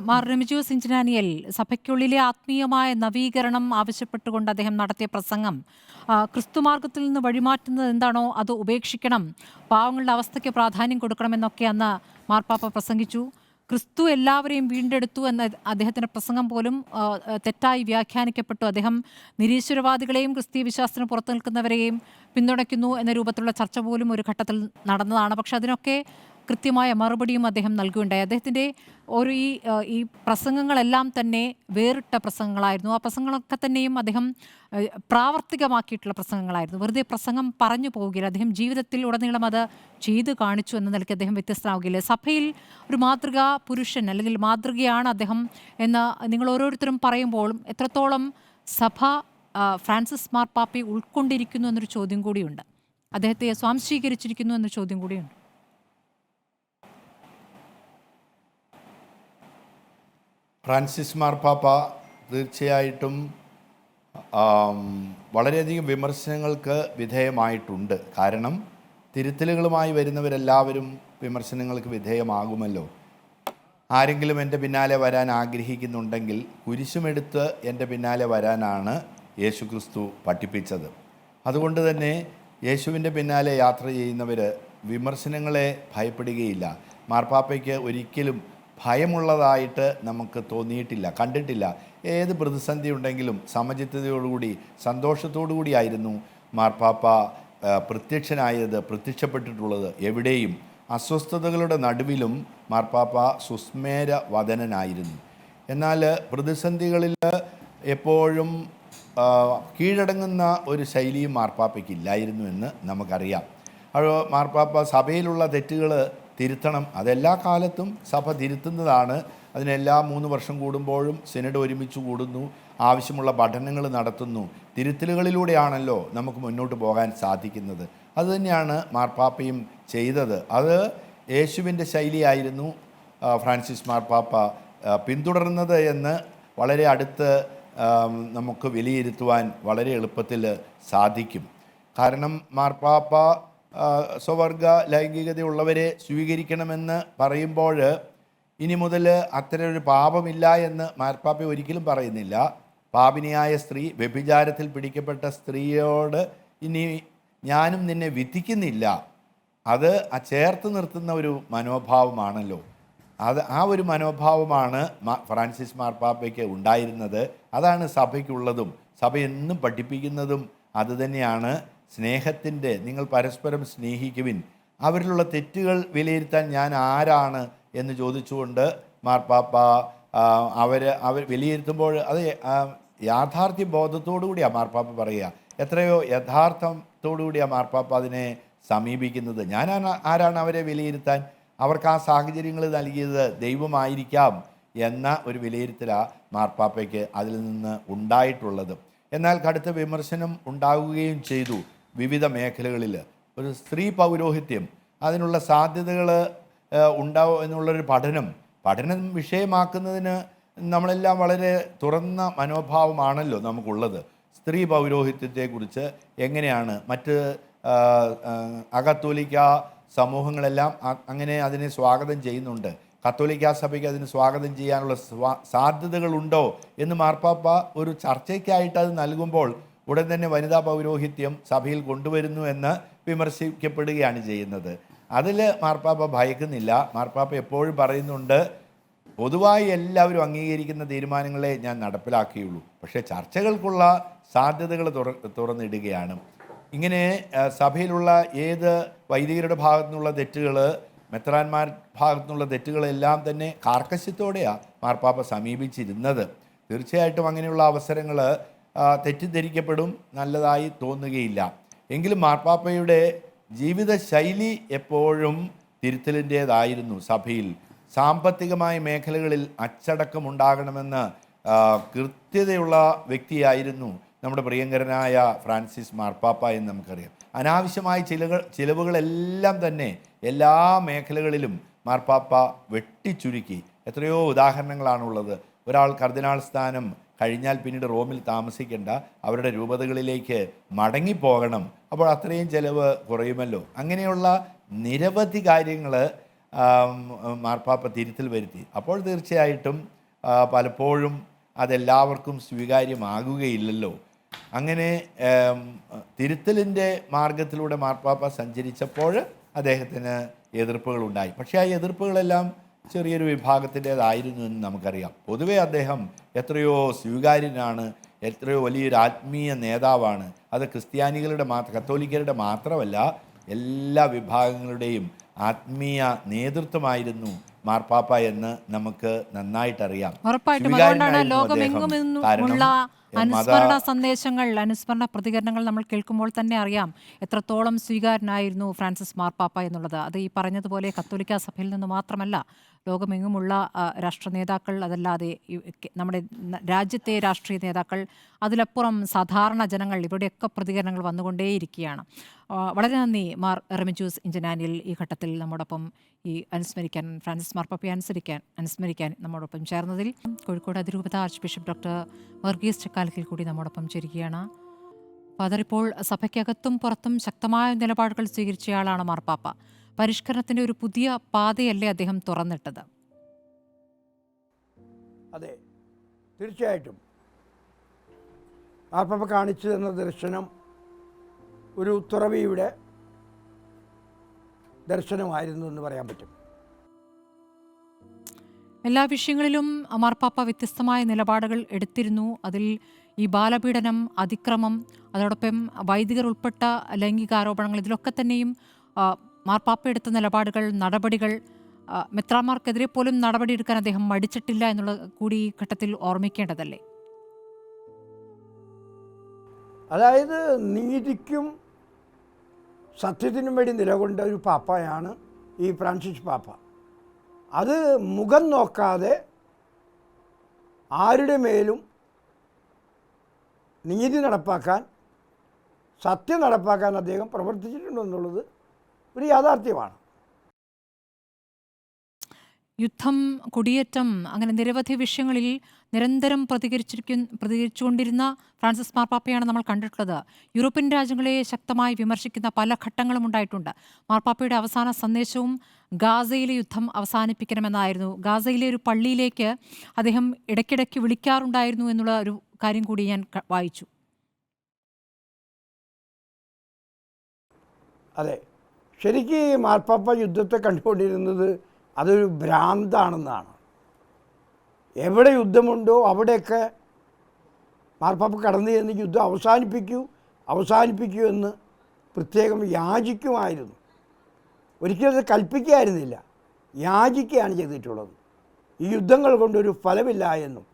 മാർ റെമിജിയോ സിഞ്ചിനാനിയൽ സഭയ്ക്കുള്ളിലെ ആത്മീയമായ നവീകരണം ആവശ്യപ്പെട്ടുകൊണ്ട് അദ്ദേഹം നടത്തിയ പ്രസംഗം, ക്രിസ്തുമാർഗത്തിൽ നിന്ന് വഴിമാറ്റുന്നത് എന്താണോ അത് ഉപേക്ഷിക്കണം, പാവങ്ങളുടെ അവസ്ഥയ്ക്ക് പ്രാധാന്യം കൊടുക്കണമെന്നൊക്കെ അന്ന് മാർപ്പാപ്പ പ്രസംഗിച്ചു. ക്രിസ്തു എല്ലാവരെയും വീണ്ടെടുത്തു എന്ന അദ്ദേഹത്തിൻ്റെ പ്രസംഗം പോലും തെറ്റായി വ്യാഖ്യാനിക്കപ്പെട്ടു. അദ്ദേഹം നിരീശ്വരവാദികളെയും ക്രിസ്തീയ വിശ്വാസത്തിന് പുറത്തു നിൽക്കുന്നവരെയും പിന്തുണയ്ക്കുന്നു എന്ന രൂപത്തിലുള്ള ചർച്ച പോലും ഒരു ഘട്ടത്തിൽ നടന്നതാണ്. പക്ഷെ അതിനൊക്കെ കൃത്യമായ മറുപടിയും അദ്ദേഹം നൽകുകയുണ്ടായി. അദ്ദേഹത്തിൻ്റെ ഈ പ്രസംഗങ്ങളെല്ലാം തന്നെ വേറിട്ട പ്രസംഗങ്ങളായിരുന്നു. ആ പ്രസംഗങ്ങളൊക്കെ തന്നെയും അദ്ദേഹം പ്രാവർത്തികമാക്കിയിട്ടുള്ള പ്രസംഗങ്ങളായിരുന്നു. വെറുതെ പ്രസംഗം പറഞ്ഞു പോവുകയില്ല, അദ്ദേഹം ജീവിതത്തിൽ ഉടനീളം അത് ചെയ്തു കാണിച്ചു എന്ന നിലയ്ക്ക് അദ്ദേഹം വ്യത്യസ്തനാവുകയില്ല. സഭയിൽ ഒരു മാതൃകാ പുരുഷൻ അല്ലെങ്കിൽ മാതൃകയാണ് അദ്ദേഹം എന്ന് നിങ്ങൾ ഓരോരുത്തരും പറയുമ്പോഴും എത്രത്തോളം സഭ ഫ്രാൻസിസ് മാർപ്പാപ്പയെ ഉൾക്കൊണ്ടിരിക്കുന്നു എന്നൊരു ചോദ്യം കൂടിയുണ്ട്, അദ്ദേഹത്തെ സ്വാംശീകരിച്ചിരിക്കുന്നു എന്നൊരു ചോദ്യം കൂടിയുണ്ട്. ഫ്രാൻസിസ് മാർപ്പാപ്പ തീർച്ചയായിട്ടും വളരെയധികം വിമർശനങ്ങൾക്ക് വിധേയമായിട്ടുണ്ട്. കാരണം തിരുത്തലുകളുമായി വരുന്നവരെല്ലാവരും വിമർശനങ്ങൾക്ക് വിധേയമാകുമല്ലോ. ആരെങ്കിലും എൻ്റെ പിന്നാലെ വരാൻ ആഗ്രഹിക്കുന്നുണ്ടെങ്കിൽ കുരിശുമെടുത്ത് എൻ്റെ പിന്നാലെ വരാനാണ് യേശുക്രിസ്തു പഠിപ്പിച്ചത്. അതുകൊണ്ട് തന്നെ യേശുവിൻ്റെ പിന്നാലെ യാത്ര ചെയ്യുന്നവർ വിമർശനങ്ങളെ ഭയപ്പെടുകയില്ല. മാർപ്പാപ്പയ്ക്ക് ഒരിക്കലും ഭയമുള്ളതായിട്ട് നമുക്ക് തോന്നിയിട്ടില്ല, കണ്ടിട്ടില്ല. ഏത് പ്രതിസന്ധി ഉണ്ടെങ്കിലും സമചിത്തതയോടുകൂടി സന്തോഷത്തോടു കൂടിയായിരുന്നു മാർപ്പാപ്പ പ്രത്യക്ഷപ്പെട്ടിട്ടുള്ളത്. എവിടെയും അസ്വസ്ഥതകളുടെ നടുവിലും മാർപ്പാപ്പ സുസ്മേര വദനനായിരുന്നു. എന്നാൽ പ്രതിസന്ധികളിൽ എപ്പോഴും കീഴടങ്ങുന്ന ഒരു ശൈലിയും മാർപ്പാപ്പയ്ക്ക് ഇല്ലായിരുന്നു എന്ന് നമുക്കറിയാം. അത് മാർപ്പാപ്പ സഭയിലുള്ള തെറ്റുകൾ തിരുത്തണം. അതെല്ലാ കാലത്തും സഭ തിരുത്തുന്നതാണ്. അതിനെല്ലാ 3 വർഷം കൂടുമ്പോഴും സിനഡ് ഒരുമിച്ച് കൂടുന്നു, ആവശ്യമുള്ള പഠനങ്ങൾ നടത്തുന്നു. തിരുത്തലുകളിലൂടെയാണല്ലോ നമുക്ക് മുന്നോട്ട് പോകാൻ സാധിക്കുന്നത്. അതുതന്നെയാണ് മാർപ്പാപ്പയും ചെയ്തത്. അത് യേശുവിൻ്റെ ശൈലിയായിരുന്നു ഫ്രാൻസിസ് മാർപ്പാപ്പ പിന്തുടർന്നത് എന്ന് വളരെ അടുത്ത് നമുക്ക് വിലയിരുത്തുവാൻ വളരെ എളുപ്പത്തിൽ സാധിക്കും. കാരണം മാർപ്പാപ്പ സ്വവർഗ ലൈംഗികതയുള്ളവരെ സ്വീകരിക്കണമെന്ന് പറയുമ്പോൾ ഇനി മുതൽ അത്തരമൊരു പാപമില്ല എന്ന് മാർപ്പാപ്പ ഒരിക്കലും പറയുന്നില്ല. പാപിനിയായ സ്ത്രീ, വ്യഭിചാരത്തിൽ പിടിക്കപ്പെട്ട സ്ത്രീയോട് ഇനി ഞാനും നിന്നെ വിധിക്കുന്നില്ല, അത് ചേർത്ത് നിർത്തുന്ന ഒരു മനോഭാവമാണല്ലോ. ആ ഒരു മനോഭാവമാണ് ഫ്രാൻസിസ് മാർപ്പാപ്പയ്ക്ക് ഉണ്ടായിരുന്നത്. അതാണ് സഭയ്ക്കുള്ളതും. സഭ എന്നും പഠിപ്പിക്കുന്നതും അതുതന്നെയാണ്. സ്നേഹത്തിൻ്റെ, നിങ്ങൾ പരസ്പരം സ്നേഹിക്കുവിൻ, അവരിലുള്ള തെറ്റുകൾ വിലയിരുത്താൻ ഞാൻ ആരാണ് എന്ന് ചോദിച്ചുകൊണ്ട് മാർപ്പാപ്പ അവർ വിലയിരുത്തുമ്പോൾ അത് യാഥാർത്ഥ്യ ബോധത്തോടു കൂടിയാണ് മാർപ്പാപ്പ പറയുക. എത്രയോ യഥാർത്ഥത്തോടു കൂടിയാണ് മാർപ്പാപ്പ അതിനെ സമീപിക്കുന്നത്. ഞാൻ ആരാണ് അവരെ വിലയിരുത്താൻ? അവർക്ക് ആ സാഹചര്യങ്ങൾ നൽകിയത് ദൈവമായിരിക്കാം എന്ന ഒരു വിലയിരുത്തലാണ് മാർപ്പാപ്പയ്ക്ക് അതിൽ നിന്ന് ഉണ്ടായിട്ടുള്ളത്. എന്നാൽ കടുത്ത വിമർശനം ഉണ്ടാവുകയും ചെയ്തു വിവിധ മേഖലകളിൽ. ഒരു സ്ത്രീ പൗരോഹിത്യം, അതിനുള്ള സാധ്യതകൾ ഉണ്ടാവും എന്നുള്ളൊരു പഠനം വിഷയമാക്കുന്നതിന് നമ്മളെല്ലാം വളരെ തുറന്ന മനോഭാവമാണല്ലോ നമുക്കുള്ളത്. സ്ത്രീ പൗരോഹിത്യത്തെക്കുറിച്ച് എങ്ങനെയാണ് മറ്റ് അകത്തോലിക്ക സമൂഹങ്ങളെല്ലാം അങ്ങനെ അതിനെ സ്വാഗതം ചെയ്യുന്നുണ്ട്. കത്തോലിക്ക സഭയ്ക്ക് അതിന് സ്വാഗതം ചെയ്യാനുള്ള സാധ്യതകളുണ്ടോ എന്ന് മാർപ്പാപ്പ ഒരു ചർച്ചയ്ക്കായിട്ട് അത് നൽകുമ്പോൾ ഉടൻ തന്നെ വനിതാ പൗരോഹിത്യം സഭയിൽ കൊണ്ടുവരുന്നു എന്ന് വിമർശിക്കപ്പെടുകയാണ് ചെയ്യുന്നത്. അതിൽ മാർപ്പാപ്പ ഭയക്കുന്നില്ല. മാർപ്പാപ്പ എപ്പോഴും പറയുന്നുണ്ട്, പൊതുവായി എല്ലാവരും അംഗീകരിക്കുന്ന തീരുമാനങ്ങളെ ഞാൻ നടപ്പിലാക്കുകയുള്ളൂ, പക്ഷേ ചർച്ചകൾക്കുള്ള സാധ്യതകൾ തുറന്നിടുകയാണ്. ഇങ്ങനെ സഭയിലുള്ള ഏത് വൈദികരുടെ ഭാഗത്തു നിന്നുള്ള തെറ്റുകൾ, മെത്രാന്മാർ ഭാഗത്തുനിന്നുള്ള തെറ്റുകളെല്ലാം തന്നെ കാർക്കശ്യത്തോടെയാണ് മാർപ്പാപ്പ സമീപിച്ചിരുന്നത്. തീർച്ചയായിട്ടും അങ്ങനെയുള്ള അവസരങ്ങൾ തെറ്റിദ്ധരിക്കപ്പെടും, നല്ലതായി തോന്നുകയില്ല. എങ്കിലും മാർപ്പാപ്പയുടെ ജീവിത ശൈലി എപ്പോഴും തിരുത്തലിൻ്റേതായിരുന്നു. സഭയിൽ സാമ്പത്തികമായ മേഖലകളിൽ അച്ചടക്കമുണ്ടാകണമെന്ന് കൃത്യതയുള്ള വ്യക്തിയായിരുന്നു നമ്മുടെ പ്രിയങ്കരനായ ഫ്രാൻസിസ് മാർപ്പാപ്പ എന്ന് നമുക്കറിയാം. അനാവശ്യമായ ചിലവുകളെല്ലാം തന്നെ എല്ലാ മേഖലകളിലും മാർപ്പാപ്പ വെട്ടിച്ചുരുക്കി. എത്രയോ ഉദാഹരണങ്ങളാണുള്ളത്. ഒരാൾ കർദിനാൾ സ്ഥാനം കഴിഞ്ഞാൽ പിന്നീട് റോമിൽ താമസിക്കേണ്ട, അവരുടെ രൂപതകളിലേക്ക് മടങ്ങിപ്പോകണം, അപ്പോൾ അത്രയും ചിലവ് കുറയുമല്ലോ. അങ്ങനെയുള്ള നിരവധി കാര്യങ്ങൾ മാർപ്പാപ്പ തിരുത്തൽ വരുത്തി. അപ്പോൾ തീർച്ചയായിട്ടും പലപ്പോഴും അതെല്ലാവർക്കും സ്വീകാര്യമാകുകയില്ലല്ലോ. അങ്ങനെ തിരുത്തലിൻ്റെ മാർഗത്തിലൂടെ മാർപ്പാപ്പ സഞ്ചരിച്ചപ്പോൾ അദ്ദേഹത്തിന് എതിർപ്പുകളുണ്ടായി. പക്ഷേ ആ എതിർപ്പുകളെല്ലാം ചെറിയൊരു വിഭാഗത്തിൻ്റേതായിരുന്നു എന്ന് നമുക്കറിയാം. പൊതുവെ അദ്ദേഹം എത്രയോ സ്വീകാര്യനാണ്, എത്രയോ വലിയൊരു ആത്മീയ നേതാവാണ്. അത് ക്രിസ്ത്യാനികളുടെ കത്തോലിക്കരുടെ മാത്രമല്ല, എല്ലാ വിഭാഗങ്ങളുടെയും ആത്മീയ നേതൃത്വമായിരുന്നു മാർപ്പാപ്പ എന്ന് നമുക്ക് നന്നായിട്ടറിയാം. ഉറപ്പായിട്ടും അതുകൊണ്ടാണ് ലോകമെങ്ങുമുള്ള അനുസ്മരണ സന്ദേശങ്ങൾ, അനുസ്മരണ പ്രതികരണങ്ങൾ നമ്മൾ കേൾക്കുമ്പോൾ തന്നെ അറിയാം എത്രത്തോളം സ്വീകാര്യനായിരുന്നു ഫ്രാൻസിസ് മാർപ്പാപ്പ എന്നുള്ളത്. അത് ഈ പറഞ്ഞതുപോലെ കത്തോലിക്ക സഭയിൽ നിന്ന് മാത്രമല്ല, ലോകമെങ്ങുമുള്ള രാഷ്ട്ര നേതാക്കൾ, അതല്ലാതെ നമ്മുടെ രാജ്യത്തെ രാഷ്ട്രീയ നേതാക്കൾ, അതിലപ്പുറം സാധാരണ ജനങ്ങൾ, ഇവിടെയൊക്കെ പ്രതികരണങ്ങൾ വന്നുകൊണ്ടേയിരിക്കുകയാണ്. വളരെ നന്ദി മാർ റെമിജൂസ് ഇഞ്ചനാനിൽ ഈ ഘട്ടത്തിൽ നമ്മോടൊപ്പം ഈ ഫ്രാൻസിസ് മാർപ്പാപ്പയെ അനുസ്മരിക്കാൻ നമ്മോടൊപ്പം ചേർന്നതിൽ. കോഴിക്കോട് അതിരൂപത archbishop doctor Varghese Chakkalakkal കൂടി നമ്മോടൊപ്പം ചേരുകയാണ്. ഫാദർ, ഇപ്പോൾ സഭയ്ക്കകത്തും പുറത്തും ശക്തമായ നിലപാടുകൾ സ്വീകരിച്ചയാളാണ് മാർപ്പാപ്പ. പരിഷ്കരണത്തിൻ്റെ ഒരു പുതിയ പാതയല്ലേ അദ്ദേഹം തുറന്നിട്ടത്? അതെ, തീർച്ചയായിട്ടും മാർപ്പാപ്പ കാണിച്ചു തന്ന ദർശനം ഒരു തുറവിയുടെ ദർശനമായിരുന്നു എന്ന് പറയാൻ പറ്റും. എല്ലാ വിഷയങ്ങളിലും മാർപ്പാപ്പ വ്യത്യസ്തമായ നിലപാടുകൾ എടുത്തിരുന്നു. അതിൽ ഈ ബാലപീഡനം, അതിക്രമം, അതോടൊപ്പം വൈദികർ ഉൾപ്പെട്ട ലൈംഗികാരോപണങ്ങൾ, ഇതിലൊക്കെ തന്നെയും മാർപ്പാപ്പ എടുത്ത നിലപാടുകൾ, നടപടികൾ, മെത്രാന്മാർക്കെതിരെ പോലും നടപടിയെടുക്കാൻ അദ്ദേഹം മടിച്ചിട്ടില്ല എന്നുള്ളത് കൂടി ഈ ഘട്ടത്തിൽ ഓർമ്മിക്കേണ്ടതല്ലേ? അതായത് നീതിക്കും സത്യത്തിനും വേണ്ടി നിലകൊണ്ട ഒരു പാപ്പയാണ് ഈ ഫ്രാൻസിസ് പാപ്പ. അത് മുഖം നോക്കാതെ ആരുടെ മേലും നീതി നടപ്പാക്കാൻ, സത്യം നടപ്പാക്കാൻ അദ്ദേഹം പ്രവർത്തിച്ചിട്ടുണ്ടെന്നുള്ളത് ഒരു യാഥാർത്ഥ്യമാണ്. യുദ്ധം, കുടിയേറ്റം, അങ്ങനെ നിരവധി വിഷയങ്ങളിൽ നിരന്തരം പ്രതികരിച്ചുകൊണ്ടിരുന്ന ഫ്രാൻസിസ് മാർപ്പാപ്പയാണ് നമ്മൾ കണ്ടിട്ടുള്ളത്. യൂറോപ്യൻ രാജ്യങ്ങളെ ശക്തമായി വിമർശിക്കുന്ന പല ഘട്ടങ്ങളും ഉണ്ടായിട്ടുണ്ട്. മാർപ്പാപ്പയുടെ അവസാന സന്ദേശവും ഗാസയിലെ യുദ്ധം അവസാനിപ്പിക്കണമെന്നായിരുന്നു. ഗാസയിലെ ഒരു പള്ളിയിലേക്ക് അദ്ദേഹം ഇടയ്ക്കിടയ്ക്ക് വിളിക്കാറുണ്ടായിരുന്നു എന്നുള്ള ഒരു കാര്യം കൂടി ഞാൻ വായിച്ചു. അതെ, ശരിക്കും ഈ മാർപ്പാപ്പ യുദ്ധത്തെ കണ്ടുകൊണ്ടിരുന്നത് അതൊരു ഭ്രാന്താണെന്നാണ്. എവിടെ യുദ്ധമുണ്ടോ അവിടെയൊക്കെ മാർപ്പാപ്പ കടന്നു ചെന്ന് യുദ്ധം അവസാനിപ്പിക്കൂ എന്ന് പ്രത്യേകം യാചിക്കുമായിരുന്നു. ഒരിക്കലും അത് കൽപ്പിക്കുകയായിരുന്നില്ല, യാചിക്കുകയാണ് ചെയ്തിട്ടുള്ളത്. ഈ യുദ്ധങ്ങൾ കൊണ്ടൊരു ഫലമില്ല എന്നും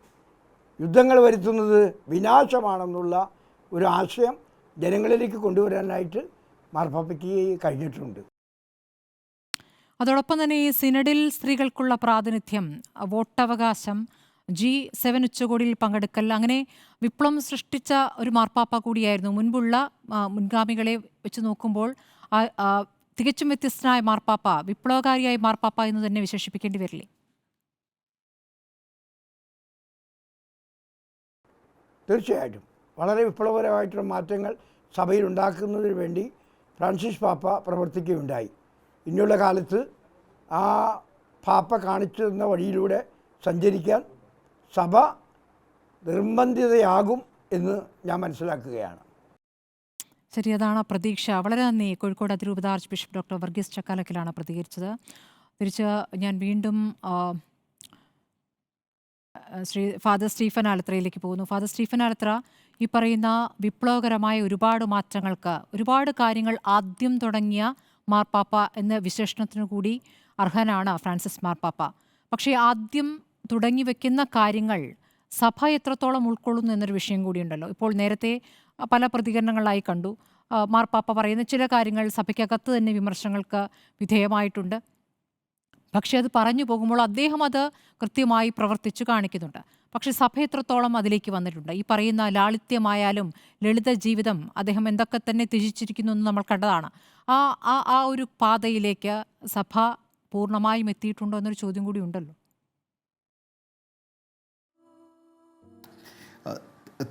യുദ്ധങ്ങൾ വരുത്തുന്നത് വിനാശമാണെന്നുള്ള ഒരു ആശയം ജനങ്ങളിലേക്ക് കൊണ്ടുവരാനായിട്ട് മാർപ്പാപ്പയ്ക്ക് കഴിഞ്ഞിട്ടുണ്ട്. അതോടൊപ്പം തന്നെ ഈ സിനഡിൽ സ്ത്രീകൾക്കുള്ള പ്രാതിനിധ്യം, വോട്ടവകാശം, G7 ഉച്ചകോടിയിൽ പങ്കെടുക്കൽ, അങ്ങനെ വിപ്ലവം സൃഷ്ടിച്ച ഒരു മാർപ്പാപ്പ കൂടിയായിരുന്നു. മുൻപുള്ള മുൻഗാമികളെ വെച്ച് നോക്കുമ്പോൾ തികച്ചും വ്യത്യസ്തനായ മാർപ്പാപ്പ, വിപ്ലവകാരിയായ മാർപ്പാപ്പ എന്ന് തന്നെ വിശേഷിപ്പിക്കേണ്ടി വരില്ലേ? തീർച്ചയായിട്ടും വളരെ വിപ്ലവകരമായിട്ടുള്ള മാറ്റങ്ങൾ സഭയിൽ ഉണ്ടാക്കുന്നതിന് വേണ്ടി ഫ്രാൻസിസ് പാപ്പ പ്രവർത്തിക്കുകയുണ്ടായി. ഇനിയുള്ള കാലത്ത് ആ പാപ്പ കാണിച്ചു തന്ന വഴിയിലൂടെ സഞ്ചരിക്കാൻ സഭ നിർബന്ധിതയാകും എന്ന് ഞാൻ മനസ്സിലാക്കുകയാണ്. ശരി, അതാണ് പ്രതീക്ഷ. വളരെ നന്ദി. കോഴിക്കോട് അതിരൂപത ആർച്ച് ബിഷപ്പ് ഡോക്ടർ വർഗീസ് ചക്കാലക്കലാണ് പ്രതികരിച്ചത്. തിരിച്ച് ഞാൻ വീണ്ടും ഫാദർ സ്റ്റീഫൻ ആലത്രയിലേക്ക് പോകുന്നു. ഫാദർ സ്റ്റീഫൻ ആലത്ര, ഈ പറയുന്ന വിപ്ലവകരമായ ഒരുപാട് മാറ്റങ്ങൾക്ക്, ഒരുപാട് കാര്യങ്ങൾ ആദ്യം തുടങ്ങിയ മാർപ്പാപ്പ എന്ന വിശേഷണത്തിനു കൂടി അർഹനാണ് ഫ്രാൻസിസ് മാർപ്പാപ്പ. പക്ഷേ ആദ്യം തുടങ്ങി വെക്കുന്ന കാര്യങ്ങൾ സഭ എത്രത്തോളം ഉൾക്കൊള്ളുന്നു എന്നൊരു വിഷയം കൂടിയുണ്ടല്ലോ. ഇപ്പോൾ നേരത്തെ പല പ്രതികരണങ്ങളായി കണ്ടു. മാർപ്പാപ്പ പറയുന്ന ചില കാര്യങ്ങൾ സഭയ്ക്കകത്ത് തന്നെ വിമർശനങ്ങൾക്ക് വിധേയമായിട്ടുണ്ട്. പക്ഷേ അത് പറഞ്ഞു പോകുമ്പോൾ അദ്ദേഹം അത് കൃത്യമായി പ്രവർത്തിച്ചു കാണിക്കുന്നുണ്ട്. പക്ഷേ സഭ എത്രത്തോളം അതിലേക്ക് വന്നിട്ടുണ്ട്? ഈ പറയുന്ന ലാളിത്യമായാലും ലളിത ജീവിതം അദ്ദേഹം എന്തൊക്കെ തന്നെ ത്യജിച്ചിരിക്കുന്നു എന്ന് നമ്മൾ കണ്ടതാണ്. ആ ഒരു പാതയിലേക്ക് സഭ പൂർണ്ണമായും എത്തിയിട്ടുണ്ടോ എന്നൊരു ചോദ്യം കൂടി ഉണ്ടല്ലോ.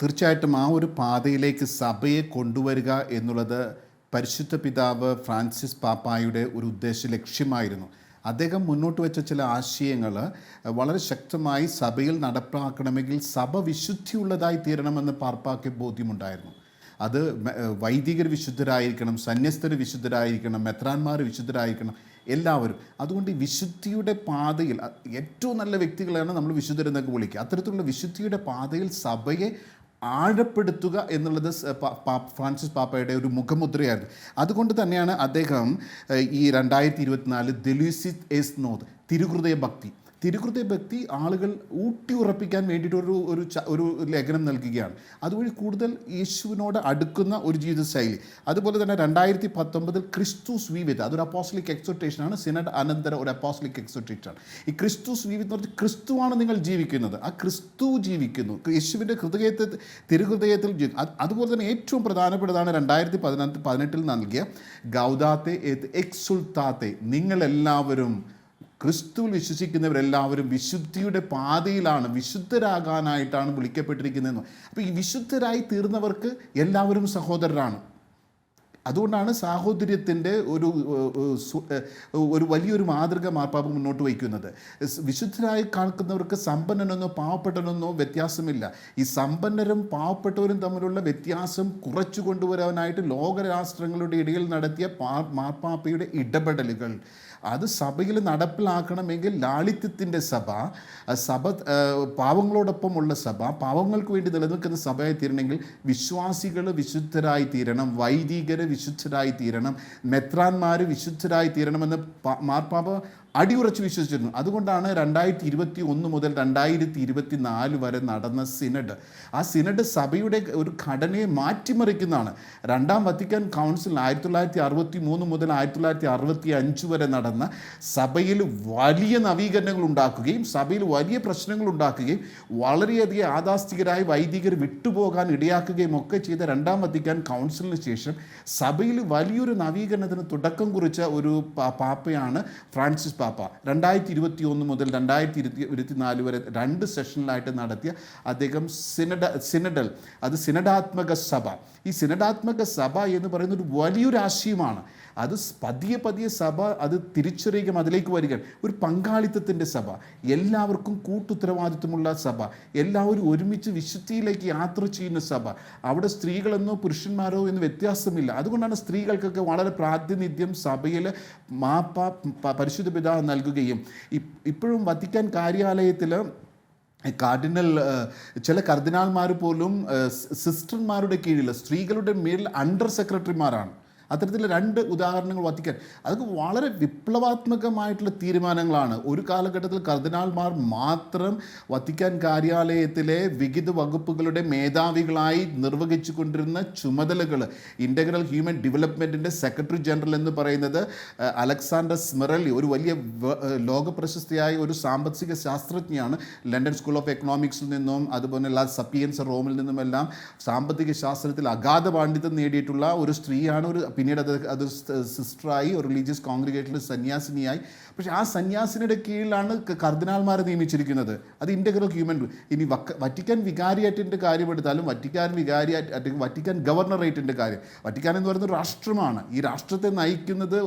തീർച്ചയായിട്ടും ആ ഒരു പാതയിലേക്ക് സഭയെ കൊണ്ടുവരിക എന്നുള്ളത് പരിശുദ്ധ പിതാവ് ഫ്രാൻസിസ് പാപ്പായുടെ ഒരു ഉദ്ദേശ ലക്ഷ്യമായിരുന്നു. അദ്ദേഹം മുന്നോട്ട് വെച്ച ചില ആശയങ്ങൾ വളരെ ശക്തമായി സഭയിൽ നടപ്പാക്കണമെങ്കിൽ സഭ വിശുദ്ധിയുള്ളതായി തീരണമെന്ന് പാപ്പായ്ക്ക് ബോധ്യമുണ്ടായിരുന്നു. അത് വൈദികർ വിശുദ്ധരായിരിക്കണം, സന്യസ്തർ വിശുദ്ധരായിരിക്കണം, മെത്രാന്മാർ വിശുദ്ധരായിരിക്കണം, എല്ലാവരും. അതുകൊണ്ട് ഈ വിശുദ്ധിയുടെ പാതയിൽ ഏറ്റവും നല്ല വ്യക്തികളാണ് നമ്മൾ വിശുദ്ധരെന്നൊക്കെ വിളിക്കുക. അത്തരത്തിലുള്ള വിശുദ്ധിയുടെ പാതയിൽ സഭയെ ആഴപ്പെടുത്തുക എന്നുള്ളത് ഫ്രാൻസിസ് പാപ്പയുടെ ഒരു മുഖമുദ്രയായിരുന്നു. അതുകൊണ്ട് തന്നെയാണ് അദ്ദേഹം ഈ 2024 ദെലൂസിസ് എസ് നോത് തിരുഹൃദയ ഭക്തി ആളുകൾ ഊട്ടി ഉറപ്പിക്കാൻ വേണ്ടിയിട്ട് ഒരു ലേഖനം നൽകുകയാണ്. അതുവഴി കൂടുതൽ യേശുവിനോട് അടുക്കുന്ന ഒരു ജീവിതശൈലി. അതുപോലെ തന്നെ 2019 ക്രിസ്തുസ് വിവിധ, അതൊരു അപ്പോസ്തലിക് എക്സോട്ടേഷനാണ്. സിനഡ് അനന്തര ഒരു അപ്പോസ്തലിക് എക്സോട്ടേഷനാണ്. ഈ ക്രിസ്തുസ് വിവിധ എന്ന് പറഞ്ഞാൽ ക്രിസ്തുവാണ് നിങ്ങൾ ജീവിക്കുന്നത്, ആ ക്രിസ്തു ജീവിക്കുന്നു, യേശുവിൻ്റെ തിരുഹൃദയത്തിൽ ജീവിക്കും. അതുപോലെ തന്നെ ഏറ്റവും പ്രധാനപ്പെട്ടതാണ് 2018 നൽകിയ ഗൗദാത്തെ എത് എക്സുൾത്താത്തെ, നിങ്ങളെല്ലാവരും ക്രിസ്തുവിൽ വിശ്വസിക്കുന്നവരെല്ലാവരും വിശുദ്ധിയുടെ പാതയിലാണ്, വിശുദ്ധരാകാനായിട്ടാണ് വിളിക്കപ്പെട്ടിരിക്കുന്നതെന്ന്. അപ്പോൾ ഈ വിശുദ്ധരായി തീർന്നവർക്ക് എല്ലാവരും സഹോദരരാണ്. അതുകൊണ്ടാണ് സാഹോദര്യത്തിൻ്റെ ഒരു വലിയൊരു മാതൃക മാർപ്പാപ്പ മുന്നോട്ട് വയ്ക്കുന്നത്. വിശുദ്ധരായി കാണിക്കുന്നവർക്ക് സമ്പന്നനെന്നോ പാവപ്പെട്ടനെന്നോ വ്യത്യാസമില്ല. ഈ സമ്പന്നരും പാവപ്പെട്ടവരും തമ്മിലുള്ള വ്യത്യാസം കുറച്ചു കൊണ്ടുവരാനായിട്ട് ലോകരാഷ്ട്രങ്ങളുടെ ഇടയിൽ നടത്തിയ മാർപ്പാപ്പയുടെ ഇടപെടലുകൾ, അത് സഭയിൽ നടപ്പിലാക്കണമെങ്കിൽ ലാളിത്യത്തിൻ്റെ സഭ പാവങ്ങളോടൊപ്പമുള്ള സഭ, പാവങ്ങൾക്ക് വേണ്ടി നിലനിൽക്കുന്ന സഭയായി തീരണമെങ്കിൽ വിശ്വാസികൾ വിശുദ്ധരായി തീരണം, വൈദികർ വിശുദ്ധരായി തീരണം, മെത്രാന്മാർ വിശുദ്ധരായി തീരണമെന്ന് മാർപ്പാപ്പ അടിയുറച്ച് വിശ്വസിച്ചിരുന്നു. അതുകൊണ്ടാണ് 2021 മുതൽ 2024 വരെ നടന്ന സിനഡ്, ആ സിനഡ് സഭയുടെ ഒരു ഘടനയെ മാറ്റിമറിക്കുന്നതാണ്. രണ്ടാം വത്തിക്കാൻ കൗൺസിൽ 1963 മുതൽ 1965 വരെ നടന്ന സഭയിൽ വലിയ നവീകരണങ്ങൾ ഉണ്ടാക്കുകയും സഭയിൽ വലിയ പ്രശ്നങ്ങൾ ഉണ്ടാക്കുകയും വളരെയധികം യാഥാസ്ഥികരായ വൈദികർ വിട്ടുപോകാൻ ഇടയാക്കുകയും ഒക്കെ ചെയ്ത രണ്ടാം വത്തിക്കാൻ കൗൺസിലിന് ശേഷം സഭയിൽ വലിയൊരു നവീകരണത്തിന് തുടക്കം കുറിച്ച ഒരു പാപ്പയാണ് ഫ്രാൻസിസ് പാപ്പ. 2021 മുതൽ 2024 വരെ 2 സെഷനിലായിട്ട് നടത്തിയ അദ്ദേഹം സിനഡൽ, അത് സിനഡാത്മക സഭ. ഈ സിനഡാത്മക സഭ എന്ന് പറയുന്ന ഒരു വലിയൊരു ആശയമാണ്. അത് പതിയെ പതിയെ സഭ അത് തിരിച്ചറിയുകയും അതിലേക്ക് വരികയാണ്. ഒരു പങ്കാളിത്തത്തിൻ്റെ സഭ, എല്ലാവർക്കും കൂട്ടുത്തരവാദിത്വമുള്ള സഭ, എല്ലാവരും ഒരുമിച്ച് വിശുദ്ധിയിലേക്ക് യാത്ര ചെയ്യുന്ന സഭ. അവിടെ സ്ത്രീകളെന്നോ പുരുഷന്മാരോ എന്ന് വ്യത്യാസമില്ല. അതുകൊണ്ടാണ് സ്ത്രീകൾക്കൊക്കെ വളരെ പ്രാതിനിധ്യം സഭയിൽ പരിശുദ്ധ പിതാവ് നൽകുകയും ഇപ്പോഴും വത്തിക്കാൻ കാര്യാലയത്തിൽ കാർഡിനൽ ചില കർദിനാൾമാർ പോലും സിസ്റ്റർമാരുടെ കീഴിൽ സ്ത്രീകളുടെ മേൽ അണ്ടർ സെക്രട്ടറിമാരാണ്. അത്തരത്തിൽ 2 ഉദാഹരണങ്ങൾ വത്തിക്കാൻ. അതൊക്കെ വളരെ വിപ്ലവാത്മകമായിട്ടുള്ള തീരുമാനങ്ങളാണ്. ഒരു കാലഘട്ടത്തിൽ കർദിനാൾമാർ മാത്രം വത്തിക്കാൻ കാര്യാലയത്തിലെ വിവിധ വകുപ്പുകളുടെ മേധാവികളായി നിർവഹിച്ചു കൊണ്ടിരുന്ന ചുമതലകൾ, ഇൻ്റഗ്രൽ ഹ്യൂമൻ ഡെവലപ്മെൻറ്റിൻ്റെ സെക്രട്ടറി ജനറൽ എന്ന് പറയുന്നത് അലക്സാണ്ടർ സ്മിറലി, ഒരു വലിയ ലോകപ്രശസ്തിയായ ഒരു സാമ്പത്തിക ശാസ്ത്രജ്ഞയാണ്. ലണ്ടൻ സ്കൂൾ ഓഫ് എക്കണോമിക്സിൽ നിന്നും അതുപോലെ ലാ സപ്പിയൻസ് റോമിൽ നിന്നുമെല്ലാം സാമ്പത്തിക ശാസ്ത്രത്തിൽ അഗാധ പാണ്ഡിത്യം നേടിയിട്ടുള്ള ഒരു സ്ത്രീയാണ്. പിന്നീട് അത് സിസ്റ്ററായി, ഒരു റിലീജിയസ് കോൺഗ്രിഗേഷനിൽ സന്യാസിനിയായി. പക്ഷേ ആ സന്യാസിനിയുടെ കീഴിലാണ് കർദിനാൾമാരെ നിയമിച്ചിരിക്കുന്നത്. അത് ഇൻ്റഗ്രൽ ഹ്യൂമൻ. ഇനി വറ്റിക്കാൻ വികാരിയേറ്റിൻ്റെ കാര്യമെടുത്താലും വറ്റിക്കാൻ ഗവർണറേറ്റിൻ്റെ കാര്യം, വറ്റിക്കാൻ എന്ന് പറയുന്ന ഒരു രാഷ്ട്രമാണ്. ഈ രാഷ്ട്രത്തെ നയിക്കുന്നത്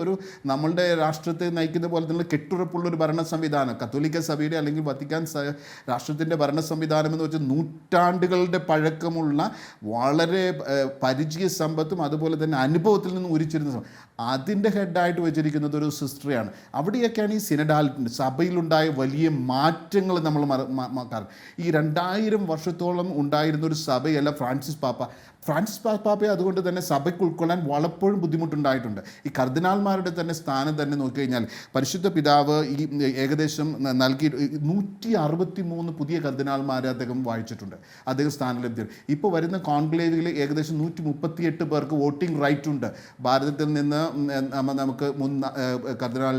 നമ്മളുടെ രാഷ്ട്രത്തെ നയിക്കുന്ന പോലെ തന്നെ കെട്ടുറപ്പുള്ളൊരു ഭരണ സംവിധാനം. കത്തോലിക്ക സഭയുടെ അല്ലെങ്കിൽ വത്തിക്കാൻ രാഷ്ട്രത്തിൻ്റെ ഭരണ സംവിധാനം എന്ന് വെച്ചാൽ നൂറ്റാണ്ടുകളുടെ പഴക്കമുള്ള വളരെ പരിചയ സമ്പത്തും അതുപോലെ തന്നെ അനുഭവത്തിൽ നിന്ന് ഉരിച്ചിരുന്ന അതിൻ്റെ ഹെഡായിട്ട് വെച്ചിരിക്കുന്നത് ഒരു സിസ്റ്ററെയാണ്. അവിടെയൊക്കെയാണ് ഈ സിനഡാലിറ്റി സഭയിലുണ്ടായ വലിയ മാറ്റങ്ങൾ നമ്മൾ കാരണം. ഈ 2000 വർഷത്തോളം ഉണ്ടായിരുന്ന ഒരു സഭയല്ല ഫ്രാൻസിസ് പാപ്പയെ. അതുകൊണ്ട് തന്നെ സഭയ്ക്ക് ഉൾക്കൊള്ളാൻ വളപ്പോഴും ബുദ്ധിമുട്ടുണ്ടായിട്ടുണ്ട്. ഈ കർദിനാൾമാരുടെ തന്നെ സ്ഥാനം തന്നെ നോക്കിക്കഴിഞ്ഞാൽ പരിശുദ്ധ പിതാവ് ഈ ഏകദേശം നൽകി 163 പുതിയ കർദിനാൾമാരെ അദ്ദേഹം വായിച്ചിട്ടുണ്ട്. അദ്ദേഹം സ്ഥാനലബ്ധി. ഇപ്പോൾ വരുന്ന കോൺക്ലേവിൽ ഏകദേശം 138 പേർക്ക് വോട്ടിംഗ് റൈറ്റ് ഉണ്ട്. ഭാരതത്തിൽ നിന്ന് നമുക്ക് കർദിനാൾ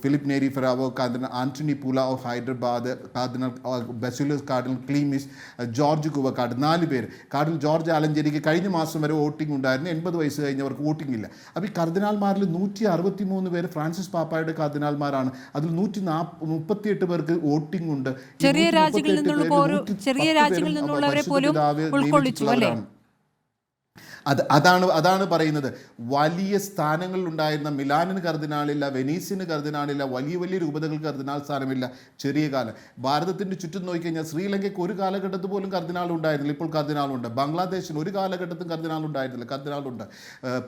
ഫിലിപ്പ് നേരി Ferrao, cardinal Antony Poola of Hyderabad, cardinal Baselios, cardinal Cleemis, George Koovakad, 4 പേര്. കാർഡിനൽ ജോർജ് ആലഞ്ചേരിക്ക് കഴിഞ്ഞ മാസം വരെ വോട്ടിംഗ് ഉണ്ടായിരുന്നു. 80 വയസ്സ് കഴിഞ്ഞവർക്ക് വോട്ടിംഗ് ഇല്ല. അപ്പോൾ ഈ കർദിനാൾമാരിൽ 163 പേര് ഫ്രാൻസിസ് പാപ്പായുടെ കർദിനാൾമാരാണ്. അതിൽ 138 പേർക്ക് വോട്ടിംഗ് ഉണ്ട്. ചെറിയ രാജ്യങ്ങളിൽ നിന്നുള്ളവരെ പോലും ഉൾക്കൊള്ളിച്ചു അല്ലേ? അതാണ് പറയുന്നത്. വലിയ സ്ഥാനങ്ങളിൽ ഉണ്ടായിരുന്ന മിലാനിന് കർദിനാളില്ല, വെനീസിന് കർദിനാളില്ല, വലിയ വലിയ രൂപതകൾക്ക് കർദിനാൾ സ്ഥാനമില്ല. ചെറിയ കാലം ഭാരതത്തിൻ്റെ ചുറ്റും നോക്കിക്കഴിഞ്ഞാൽ ശ്രീലങ്കയ്ക്ക് ഒരു കാലഘട്ടത്തിൽ പോലും കർദിനാൾ ഉണ്ടായിരുന്നില്ല, ഇപ്പോൾ കർദിനാളുണ്ട്. ബംഗ്ലാദേശിന് ഒരു കാലഘട്ടത്തിൽ കർദിനാൾ ഉണ്ടായിരുന്നില്ല, കർദിനാളുണ്ട്.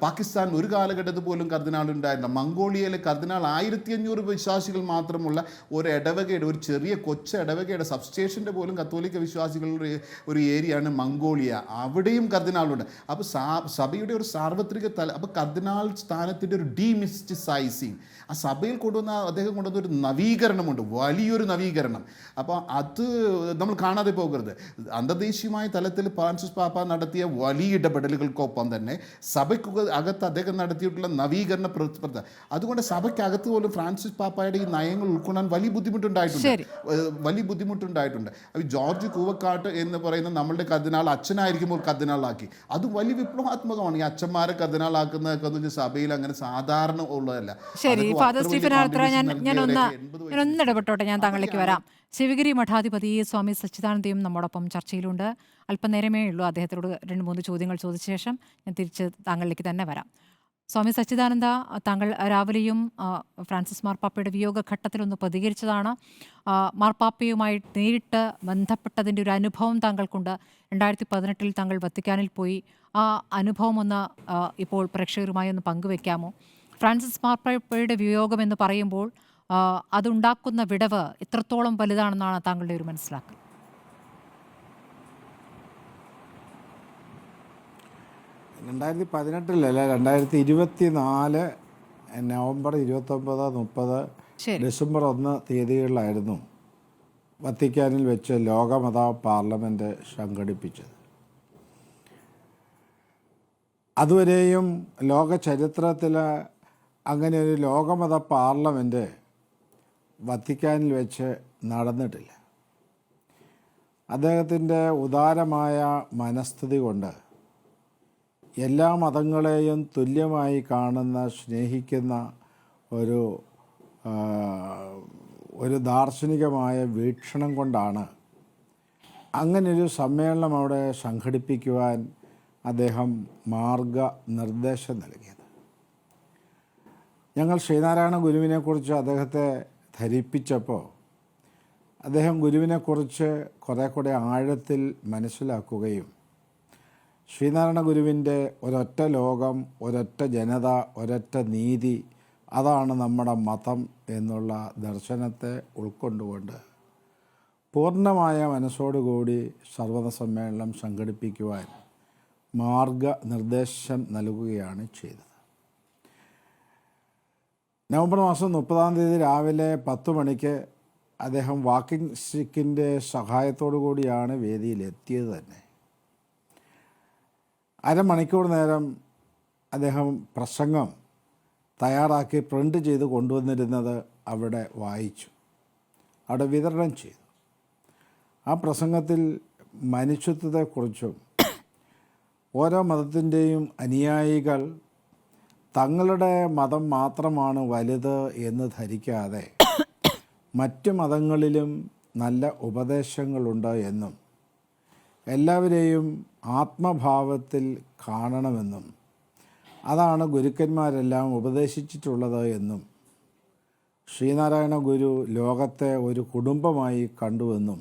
പാകിസ്ഥാനിൽ ഒരു കാലഘട്ടത്തിൽ പോലും കർദിനാൾ ഉണ്ടായിരുന്നില്ല. മംഗോളിയയിലെ കർദിനാൾ 1500 വിശ്വാസികൾ മാത്രമുള്ള ഒരു ഇടവകയുടെ, ഒരു ചെറിയ ഇടവകയുടെ സബ്സ്റ്റേഷൻ്റെ പോലും കത്തോലിക്ക വിശ്വാസികളുടെ ഒരു ഏരിയയാണ് മംഗോളിയ. അവിടെയും കർദിനാളുണ്ട്. അപ്പോൾ സഭയുടെ ഒരു സാർവത്രിക അപ്പോൾ കർദിനാൾ സ്ഥാനത്തിൻ്റെ ഒരു ഡീമിസ്റ്റിസൈസിങ്, ആ സഭയിൽ അദ്ദേഹം കൊണ്ടുവന്ന ഒരു നവീകരണമുണ്ട്, വലിയൊരു നവീകരണം. അപ്പോൾ അത് നമ്മൾ കാണാതെ പോകരുത്. അന്തർദേശീയമായ തലത്തിൽ ഫ്രാൻസിസ് പാപ്പ നടത്തിയ വലിയ ഇടപെടലുകൾക്കൊപ്പം തന്നെ സഭയ്ക്ക് അകത്ത് അദ്ദേഹം നടത്തിയിട്ടുള്ള നവീകരണ പ്രവർത്തനം, അതുകൊണ്ട് സഭയ്ക്കകത്ത് പോലും ഫ്രാൻസിസ് പാപ്പയുടെ ഈ നയങ്ങൾ ഉൾക്കൊള്ളാൻ വലിയ ബുദ്ധിമുട്ടുണ്ടായിട്ടുണ്ട്. അപ്പോൾ ജോർജ് കൂവക്കാട്ട് എന്ന് പറയുന്ന നമ്മളുടെ കർദിനാൾ അച്ഛനായിരിക്കുമ്പോൾ കർദിനാളാക്കി. അത് വലിയ വിപ്ലവാത്മകമാണ്. ഈ അച്ഛന്മാരെ കർദിനാളാക്കുന്നതൊക്കെ എന്ന് വെച്ചാൽ സഭയിൽ അങ്ങനെ സാധാരണ ഉള്ളതല്ല. ശരി, ഫാദർ സ്റ്റീഫൻ ആർത്ര, ഞാൻ ഒന്ന് ഇടപെട്ടോട്ടെ, ഞാൻ താങ്കളിലേക്ക് വരാം. ശിവഗിരി മഠാധിപതി സ്വാമി സച്ചിദാനന്ദയും നമ്മോടൊപ്പം ചർച്ചയിലുണ്ട്. അല്പനേരമേ ഉള്ളൂ. അദ്ദേഹത്തോട് 2-3 ചോദ്യങ്ങൾ ചോദിച്ച ശേഷം ഞാൻ തിരിച്ച് താങ്കളിലേക്ക് തന്നെ വരാം. സ്വാമി സച്ചിദാനന്ദ, താങ്കൾ രാവിലെയും ഫ്രാൻസിസ് മാർപ്പാപ്പയുടെ വിയോഗഘട്ടത്തിലൊന്ന് പ്രതികരിച്ചതാണ്. മാർപ്പാപ്പയുമായി നേരിട്ട് ബന്ധപ്പെട്ടതിൻ്റെ ഒരു അനുഭവം താങ്കൾക്കുണ്ട്. 2018 താങ്കൾ വത്തിക്കാനിൽ പോയി. ആ അനുഭവം ഒന്ന് ഇപ്പോൾ പ്രേക്ഷകരുമായി ഒന്ന് പങ്കുവെക്കാമോ? ഫ്രാൻസിസ് മാർപ്പാപ്പയുടെ വിയോഗം എന്ന് പറയുമ്പോൾ അതുണ്ടാക്കുന്ന വിടവ് എത്രത്തോളം വലുതാണെന്നാണ് താങ്കളുടെ ഒരു മനസ്സിലാക്കൽ? 2018 2024 നവംബർ 29, 30 ശരി. ഡിസംബർ 1 തീയതികളിലായിരുന്നു വത്തിക്കാനിൽ വെച്ച് ലോകമത പാർലമെൻറ്റ് സംഘടിപ്പിച്ചത്. അതുവരെയും ലോക ചരിത്രത്തിൽ അങ്ങനെ ഒരു ലോകമത പാർലമെൻറ്റ് വത്തിക്കാനിൽ വെച്ച് നടന്നിട്ടില്ല. അദ്ദേഹത്തിൻ്റെ ഉദാരമായ മനസ്ഥിതി കൊണ്ട് എല്ലാ മതങ്ങളെയും തുല്യമായി കാണുന്ന, സ്നേഹിക്കുന്ന ഒരു ദാർശനികമായ വീക്ഷണം കൊണ്ടാണ് അങ്ങനൊരു സമ്മേളനം അവിടെ സംഘടിപ്പിക്കുവാൻ അദ്ദേഹം മാർഗനിർദ്ദേശം നൽകിയത്. ഞങ്ങൾ ശ്രീനാരായണ ഗുരുവിനെക്കുറിച്ച് അദ്ദേഹത്തെ ധരിപ്പിച്ചപ്പോൾ അദ്ദേഹം ഗുരുവിനെക്കുറിച്ച് കുറേ കൂടെ ആഴത്തിൽ മനസ്സിലാക്കുകയും ശ്രീനാരായണ ഗുരുവിൻ്റെ ഒരൊറ്റ ലോകം, ഒരൊറ്റ ജനത, ഒരൊറ്റ നീതി, അതാണ് നമ്മുടെ മതം എന്നുള്ള ദർശനത്തെ ഉൾക്കൊണ്ടുകൊണ്ട് പൂർണ്ണമായ മനസ്സോടുകൂടി സർവ്വമത സമ്മേളനം സംഘടിപ്പിക്കുവാൻ മാർഗനിർദ്ദേശം നൽകുകയാണ് ചെയ്തത്. നവംബർ മാസം 30 രാവിലെ 10 മണിക്ക് അദ്ദേഹം വാക്കിംഗ് സ്റ്റിക്കിൻ്റെ സഹായത്തോടു കൂടിയാണ് വേദിയിലെത്തിയത് തന്നെ. അരമണിക്കൂർ നേരം അദ്ദേഹം പ്രസംഗം തയ്യാറാക്കി പ്രിൻ്റ് ചെയ്ത് കൊണ്ടുവന്നിരുന്നത് അവിടെ വായിച്ചു, അവിടെ വിതരണം ചെയ്തു. ആ പ്രസംഗത്തിൽ മനുഷ്യത്വത്തെക്കുറിച്ചും ഓരോ മതത്തിൻ്റെയും അനുയായികൾ തങ്ങളുടെ മതം മാത്രമാണ് വലുത് എന്ന് ധരിക്കാതെ മറ്റു മതങ്ങളിലും നല്ല ഉപദേശങ്ങളുണ്ട് എന്നും എല്ലാവരെയും ആത്മഭാവത്തിൽ കാണണമെന്നും അതാണ് ഗുരുക്കന്മാരെല്ലാം ഉപദേശിച്ചിട്ടുള്ളത് എന്നും ശ്രീനാരായണ ഗുരു ലോകത്തെ ഒരു കുടുംബമായി കണ്ടുവെന്നും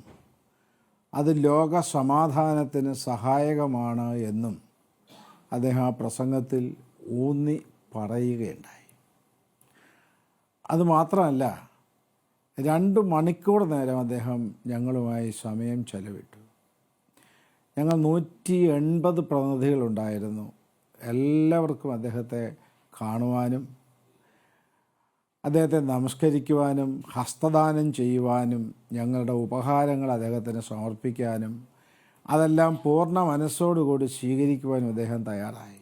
അത് ലോക സമാധാനത്തിന് സഹായകമാണ് എന്നും അദ്ദേഹം ആ പ്രസംഗത്തിൽ ഊന്നി പറയുകയുണ്ടായി. അതുമാത്രമല്ല, 2 മണിക്കൂർ നേരം അദ്ദേഹം ഞങ്ങളുമായി സമയം ചെലവിട്ടു. ഞങ്ങൾ 180 പ്രതിനിധികളുണ്ടായിരുന്നു. എല്ലാവർക്കും അദ്ദേഹത്തെ കാണുവാനും അദ്ദേഹത്തെ നമസ്കരിക്കുവാനും ഹസ്തദാനം ചെയ്യുവാനും ഞങ്ങളുടെ ഉപഹാരങ്ങൾ അദ്ദേഹത്തിന് സമർപ്പിക്കാനും അതെല്ലാം പൂർണ്ണ മനസ്സോടുകൂടി സ്വീകരിക്കുവാനും അദ്ദേഹം തയ്യാറായി.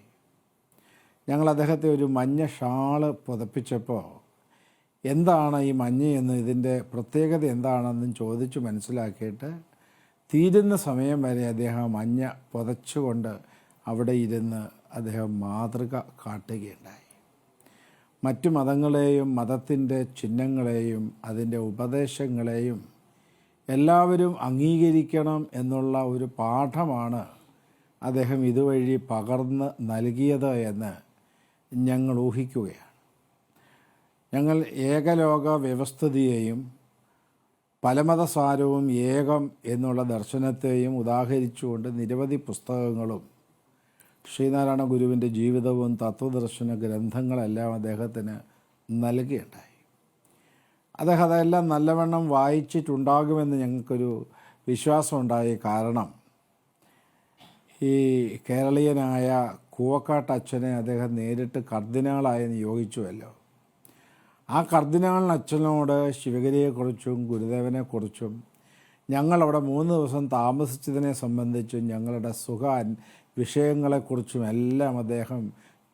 ഞങ്ങൾ അദ്ദേഹത്തെ ഒരു മഞ്ഞ ഷാള് പുതപ്പിച്ചപ്പോൾ എന്താണ് ഈ മഞ്ഞയെന്ന്, ഇതിൻ്റെ പ്രത്യേകത എന്താണെന്നും ചോദിച്ചു മനസ്സിലാക്കിയിട്ട് തീരുന്ന സമയം വരെ അദ്ദേഹം മഞ്ഞ പുതച്ചുകൊണ്ട് അവിടെ ഇരുന്ന് അദ്ദേഹം മാതൃക കാട്ടുകയുണ്ടായി. മറ്റു മതങ്ങളെയും മതത്തിൻ്റെ ചിഹ്നങ്ങളെയും അതിൻ്റെ ഉപദേശങ്ങളെയും എല്ലാവരും അംഗീകരിക്കണം എന്നുള്ള ഒരു പാഠമാണ് അദ്ദേഹം ഇതുവഴി പകർന്ന് നൽകിയത് എന്ന് ഞങ്ങൾ ഊഹിക്കുകയാണ്. ഞങ്ങൾ ഏകലോക വ്യവസ്ഥിതിയെയും പലമതസാരവും ഏകം എന്നുള്ള ദർശനത്തെയും ഉദാഹരിച്ചുകൊണ്ട് നിരവധി പുസ്തകങ്ങളും ശ്രീനാരായണ ഗുരുവിൻ്റെ ജീവിതവും തത്വദർശന ഗ്രന്ഥങ്ങളെല്ലാം അദ്ദേഹത്തിന് നൽകുകയുണ്ടായി. അദ്ദേഹം അതെല്ലാം നല്ലവണ്ണം വായിച്ചിട്ടുണ്ടാകുമെന്ന് ഞങ്ങൾക്കൊരു വിശ്വാസമുണ്ടായി. കാരണം ഈ കേരളീയനായ കൂവക്കാട്ട് അച്ഛനെ അദ്ദേഹം നേരിട്ട് കർദിനാളായി നിയോഗിച്ചുവല്ലോ. ആ കർദിനാൾ അച്ഛനോട് ശിവഗിരിയെക്കുറിച്ചും ഗുരുദേവനെക്കുറിച്ചും ഞങ്ങളവിടെ 3 ദിവസം താമസിച്ചതിനെ സംബന്ധിച്ചും ഞങ്ങളുടെ വിഷയങ്ങളെക്കുറിച്ചും എല്ലാം അദ്ദേഹം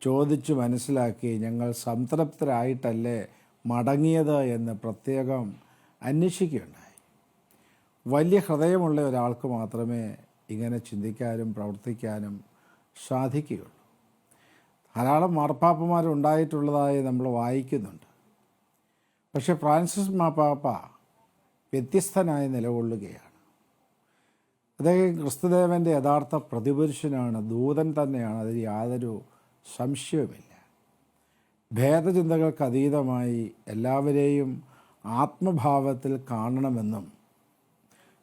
ചോദിച്ചു മനസ്സിലാക്കി ഞങ്ങൾ സംതൃപ്തരായിട്ടല്ലേ മടങ്ങിയത് എന്ന് പ്രത്യേകം അന്വേഷിക്കുകയുണ്ടായി. വലിയ ഹൃദയമുള്ള ഒരാൾക്ക് മാത്രമേ ഇങ്ങനെ ചിന്തിക്കാനും പ്രവർത്തിക്കാനും സാധിക്കുകയുള്ളൂ. ധാരാളം മാർപ്പാപ്പമാരുണ്ടായിട്ടുള്ളതായി നമ്മൾ വായിക്കുന്നുണ്ട്. പക്ഷേ ഫ്രാൻസിസ് മാർപ്പാപ്പ വ്യത്യസ്തനായി നിലകൊള്ളുകയാണ്. അദ്ദേഹം ക്രിസ്തുദേവൻ്റെ യഥാർത്ഥ പ്രതിപുരുഷനാണ്, ദൂതൻ തന്നെയാണ്, അതിൽ യാതൊരു സംശയവുമില്ല. ഭേദചിന്തകൾക്ക് അതീതമായി എല്ലാവരെയും ആത്മഭാവത്തിൽ കാണണമെന്നും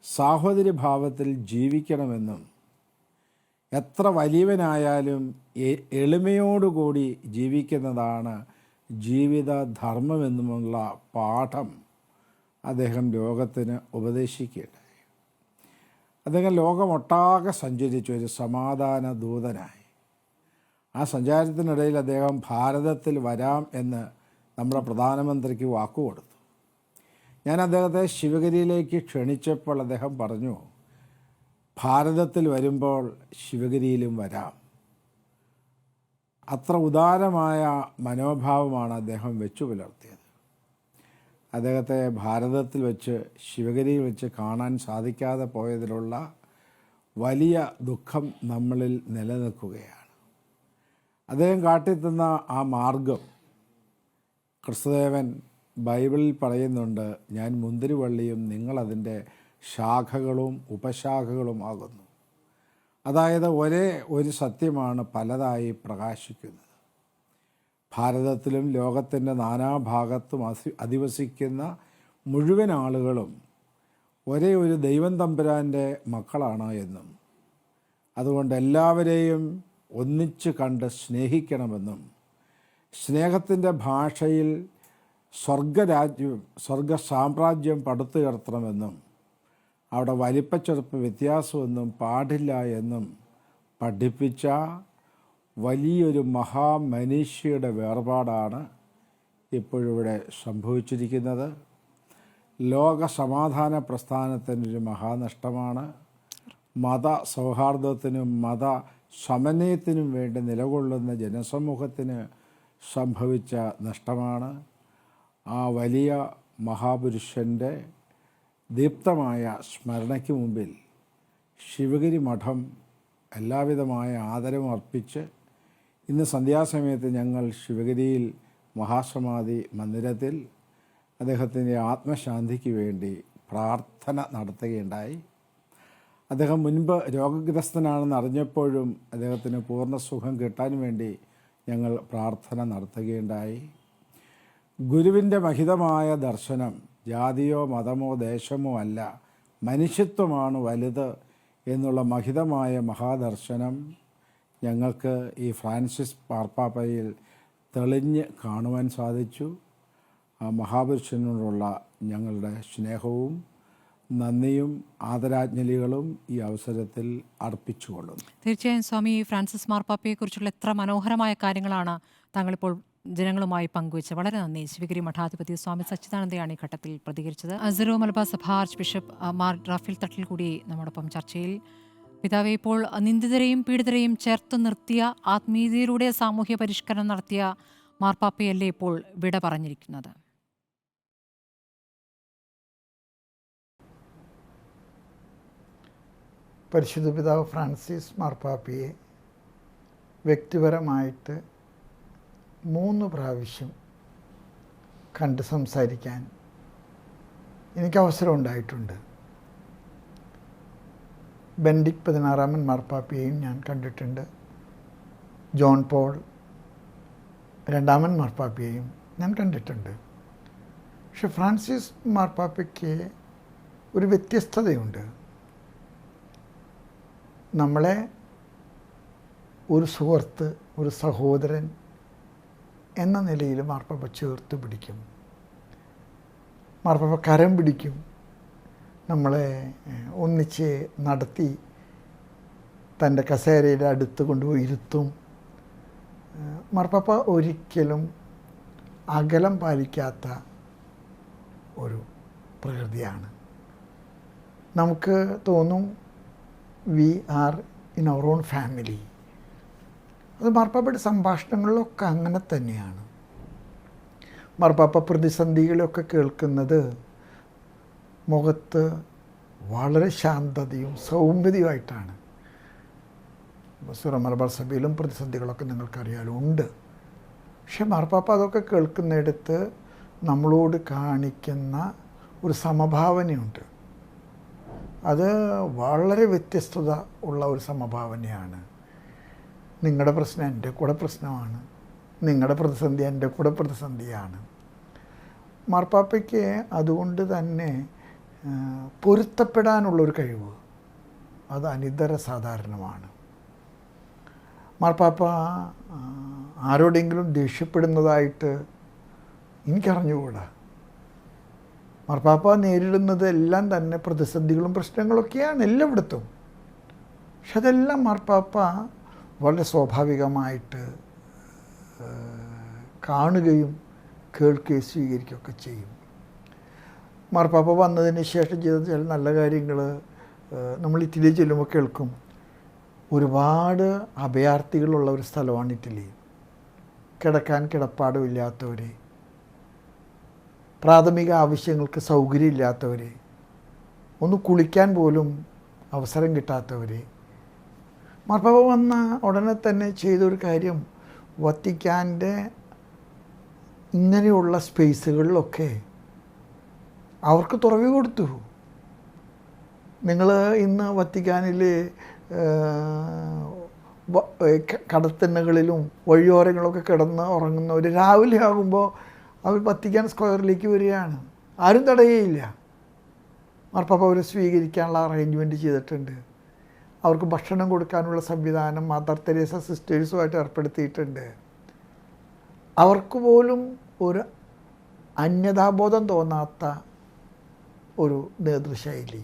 സാഹോദര്യഭാവത്തിൽ ജീവിക്കണമെന്നും എത്ര വലിയവനായാലും എളിമയോടുകൂടി ജീവിക്കുന്നതാണ് ജീവിതധർമ്മമെന്നുമുള്ള പാഠം അദ്ദേഹം ലോകത്തിന് ഉപദേശിക്കുകയുണ്ടായി. അദ്ദേഹം ലോകമൊട്ടാകെ സഞ്ചരിച്ചു, ഒരു സമാധാന ദൂതനായി. ആ സഞ്ചാരത്തിനിടയിൽ അദ്ദേഹം ഭാരതത്തിൽ വരാം എന്ന് നമ്മുടെ പ്രധാനമന്ത്രിക്ക് വാക്കുകൊടുത്തു. ഞാൻ അദ്ദേഹത്തെ ശിവഗിരിയിലേക്ക് ക്ഷണിച്ചപ്പോൾ അദ്ദേഹം പറഞ്ഞു, ഭാരതത്തിൽ വരുമ്പോൾ ശിവഗിരിയിലും വരാം. അത്ര ഉദാരമായ മനോഭാവമാണ് അദ്ദേഹം വെച്ചു പുലർത്തിയത്. അദ്ദേഹത്തെ ഭാരതത്തിൽ വെച്ച് ശിവഗിരിയിൽ വെച്ച് കാണാൻ സാധിക്കാതെ പോയതിലുള്ള വലിയ ദുഃഖം നമ്മളിൽ നിലനിൽക്കുകയാണ്. അദ്ദേഹം കാട്ടിത്തന്ന ആ മാർഗം ക്രിസ്തുദേവൻ ബൈബിളിൽ പറയുന്നുണ്ട്, ഞാൻ മുന്തിരിവള്ളിയും നിങ്ങളതിൻ്റെ ശാഖകളും ഉപശാഖകളും ആകുന്നു. അതായത് ഒരേ ഒരു സത്യമാണ് പലതായി പ്രകാശിക്കുന്നത്. ഭാരതത്തിലും ലോകത്തിൻ്റെ നാനാഭാഗത്തും അധിവസിക്കുന്ന മുഴുവൻ ആളുകളും ഒരേ ഒരു ദൈവം തമ്പുരാൻ്റെ മക്കളാണ് എന്നും അതുകൊണ്ട് എല്ലാവരെയും ഒന്നിച്ച് കണ്ട് സ്നേഹിക്കണമെന്നും സ്നേഹത്തിൻ്റെ ഭാഷയിൽ സ്വർഗ സാമ്രാജ്യം പടുത്തുയർത്തണമെന്നും അവിടെ വലിപ്പച്ചെറുപ്പ് വ്യത്യാസമൊന്നും പാടില്ല എന്നും പഠിപ്പിച്ച വലിയൊരു മഹാമനീഷിയുടെ വേർപാടാണ് ഇപ്പോഴിവിടെ സംഭവിച്ചിരിക്കുന്നത്. ലോക സമാധാന പ്രസ്ഥാനത്തിനൊരു മഹാനഷ്ടമാണ്. മത സൗഹാർദ്ദത്തിനും മത സമന്വയത്തിനും വേണ്ടി നിലകൊള്ളുന്ന ജനസമൂഹത്തിന് സംഭവിച്ച നഷ്ടമാണ്. ആ വലിയ മഹാപുരുഷൻ്റെ ദീപ്തമായ സ്മരണയ്ക്ക് മുമ്പിൽ ശിവഗിരി മഠം എല്ലാവിധമായ ആദരവും അർപ്പിച്ച് ഇന്ന് സന്ധ്യാസമയത്ത് ഞങ്ങൾ ശിവഗിരിയിൽ മഹാസമാധി മന്ദിരത്തിൽ അദ്ദേഹത്തിൻ്റെ ആത്മശാന്തിക്ക് വേണ്ടി പ്രാർത്ഥന നടത്തുകയുണ്ടായി. അദ്ദേഹം മുൻപ് രോഗഗ്രസ്തനാണെന്ന് അറിഞ്ഞപ്പോഴും അദ്ദേഹത്തിന് പൂർണ്ണ സുഖം കിട്ടാൻ വേണ്ടി ഞങ്ങൾ പ്രാർത്ഥന നടത്തുകയുണ്ടായി. ഗുരുവിൻ്റെ മഹിതമായ ദർശനം ജാതിയോ മതമോ ദേശമോ അല്ല, മനുഷ്യത്വമാണ് വലുത് എന്നുള്ള മഹിതമായ മഹാദർശനം ഞങ്ങൾക്ക് ഈ ഫ്രാൻസിസ് മാർപ്പാപ്പയിൽ തെളിഞ്ഞ് കാണുവാൻ സാധിച്ചു. ആ മഹാപുരുഷനോടുള്ള ഞങ്ങളുടെ സ്നേഹവും നന്ദിയും ആദരാഞ്ജലികളും ഈ അവസരത്തിൽ അർപ്പിച്ചുകൊള്ളുന്നു. തീർച്ചയായും സ്വാമി ഫ്രാൻസിസ് മാർപ്പാപ്പയെക്കുറിച്ചുള്ള എത്ര മനോഹരമായ കാര്യങ്ങളാണ് താങ്കളിപ്പോൾ ജനങ്ങളുമായി പങ്കുവച്ചത്. വളരെ നന്ദി. ശിവഗിരി മഠാധിപതി സ്വാമി സച്ചിദാനന്ദയാണ് ഈ ഘട്ടത്തിൽ പ്രതികരിച്ചത്. സിറോ മലബാർ സഭ ആർച്ച് ബിഷപ്പ് മാർ റാഫേൽ തട്ടിൽ കൂടി നമ്മോടൊപ്പം ചർച്ചയിൽ. പിതാവെ, ഇപ്പോൾ നിന്ദിതരെയും പീഡിതരെയും ചേർത്ത് നിർത്തിയ ആത്മീയതയിലൂടെ സാമൂഹ്യ പരിഷ്കരണം നടത്തിയ മാർപ്പാപ്പയല്ലേ ഇപ്പോൾ വിട പറഞ്ഞിരിക്കുന്നത്? പരിശുദ്ധ പിതാവ് ഫ്രാൻസിസ് മാർപ്പാപ്പയെ വ്യക്തിപരമായിട്ട് 3 പ്രാവശ്യം കണ്ട് സംസാരിക്കാൻ എനിക്ക് അവസരം ഉണ്ടായിട്ടുണ്ട്. ബെനഡിക്ട് 16 മാർപ്പാപ്പയെയും ഞാൻ കണ്ടിട്ടുണ്ട്. ജോൺ പോൾ 2 മാർപ്പാപ്പയെയും ഞാൻ കണ്ടിട്ടുണ്ട്. പക്ഷെ ഫ്രാൻസിസ് മാർപ്പാപ്പയ്ക്ക് ഒരു വ്യത്യസ്തതയുണ്ട്. നമ്മളെ ഒരു സുഹൃത്ത്, ഒരു സഹോദരൻ എന്ന നിലയിൽ മാർപ്പാപ്പ ചേർത്ത് പിടിക്കും. മാർപ്പാപ്പ കരം പിടിക്കും, നമ്മളെ ഒന്നിച്ച് നടത്തി തൻ്റെ കസേരയുടെ അടുത്ത് കൊണ്ടുപോയി ഇരുത്തും. മാർപ്പാപ്പ ഒരിക്കലും അകലം പാലിക്കാത്ത ഒരു പ്രകൃതിയാണ്. നമുക്ക് തോന്നും we are in our own family. അത് മാർപ്പാപ്പയുടെ സംഭാഷണങ്ങളിലൊക്കെ അങ്ങനെ തന്നെയാണ്. മാർപ്പാപ്പ പ്രതിസന്ധികളൊക്കെ കേൾക്കുന്നത് മുഖത്ത് വളരെ ശാന്തതയും സൗമ്യതയുമായിട്ടാണ്. സിറോ മലബാർ സഭയിലും പ്രതിസന്ധികളൊക്കെ നിങ്ങൾക്കറിയാലോ ഉണ്ട്. പക്ഷെ മാർപ്പാപ്പ അതൊക്കെ കേൾക്കുന്നിടത്ത് നമ്മളോട് കാണിക്കുന്ന ഒരു സമഭാവനയുണ്ട്. അത് വളരെ വ്യത്യസ്തത ഉള്ള ഒരു സമഭാവനയാണ്. നിങ്ങളുടെ പ്രശ്നം എൻ്റെ കൂടെ പ്രശ്നമാണ്, നിങ്ങളുടെ പ്രതിസന്ധി എൻ്റെ കൂടെ പ്രതിസന്ധിയാണ്. മാർപ്പാപ്പയ്ക്ക് അതുകൊണ്ട് തന്നെ പൊരുത്തപ്പെടാനുള്ളൊരു കഴിവ് അത് അനിതര സാധാരണമാണ്. മാർപ്പാപ്പ ആരോടെങ്കിലും ദേഷ്യപ്പെടുന്നതായിട്ട് എനിക്കറിഞ്ഞുകൂടാ. മാർപ്പാപ്പ നേരിടുന്നത് എല്ലാം തന്നെ പ്രതിസന്ധികളും പ്രശ്നങ്ങളൊക്കെയാണ് എല്ലായിടത്തും. പക്ഷെ അതെല്ലാം മാർപ്പാപ്പ വളരെ സ്വാഭാവികമായിട്ട് കാണുകയും കേൾക്കുകയും സ്വീകരിക്കുകയൊക്കെ ചെയ്യും. മാർപ്പാപ്പ വന്നതിന് ശേഷം ചെയ്ത ചില നല്ല കാര്യങ്ങൾ നമ്മൾ ഇറ്റലി ചെല്ലുമ്പോൾ കേൾക്കും. ഒരുപാട് അഭയാർത്ഥികളുള്ള ഒരു സ്ഥലമാണ് ഇറ്റലി. കിടക്കാൻ കിടപ്പാടമില്ലാത്തവർ, പ്രാഥമിക ആവശ്യങ്ങൾക്ക് സൗകര്യമില്ലാത്തവർ, ഒന്ന് കുളിക്കാൻ പോലും അവസരം കിട്ടാത്തവർ. മാർപ്പാപ്പ വന്ന ഉടനെ തന്നെ ചെയ്തൊരു കാര്യം, വത്തിക്കാൻ്റെ ഇങ്ങനെയുള്ള സ്പേസുകളിലൊക്കെ അവർക്ക് തുറവി കൊടുത്തു. നിങ്ങൾ ഇന്ന് വത്തിക്കാനിൽ കടത്തിണ്ണകളിലും വഴിയോരങ്ങളൊക്കെ കിടന്ന് ഉറങ്ങുന്നവർ രാവിലെ ആകുമ്പോൾ അവർ വത്തിക്കാൻ സ്ക്വയറിലേക്ക് വരികയാണ്. ആരും തടയുകയില്ല. മാർപ്പാപ്പ അവരെ സ്വീകരിക്കാനുള്ള അറേഞ്ച്മെൻറ്റ് ചെയ്തിട്ടുണ്ട്. അവർക്ക് ഭക്ഷണം കൊടുക്കാനുള്ള സംവിധാനം മദർ തെരേസ സിസ്റ്റേഴ്സുമായിട്ട് ഏർപ്പെടുത്തിയിട്ടുണ്ട്. അവർക്ക് പോലും ഒരു അന്യതാബോധം തോന്നാത്ത ഒരു നേതൃശൈലി.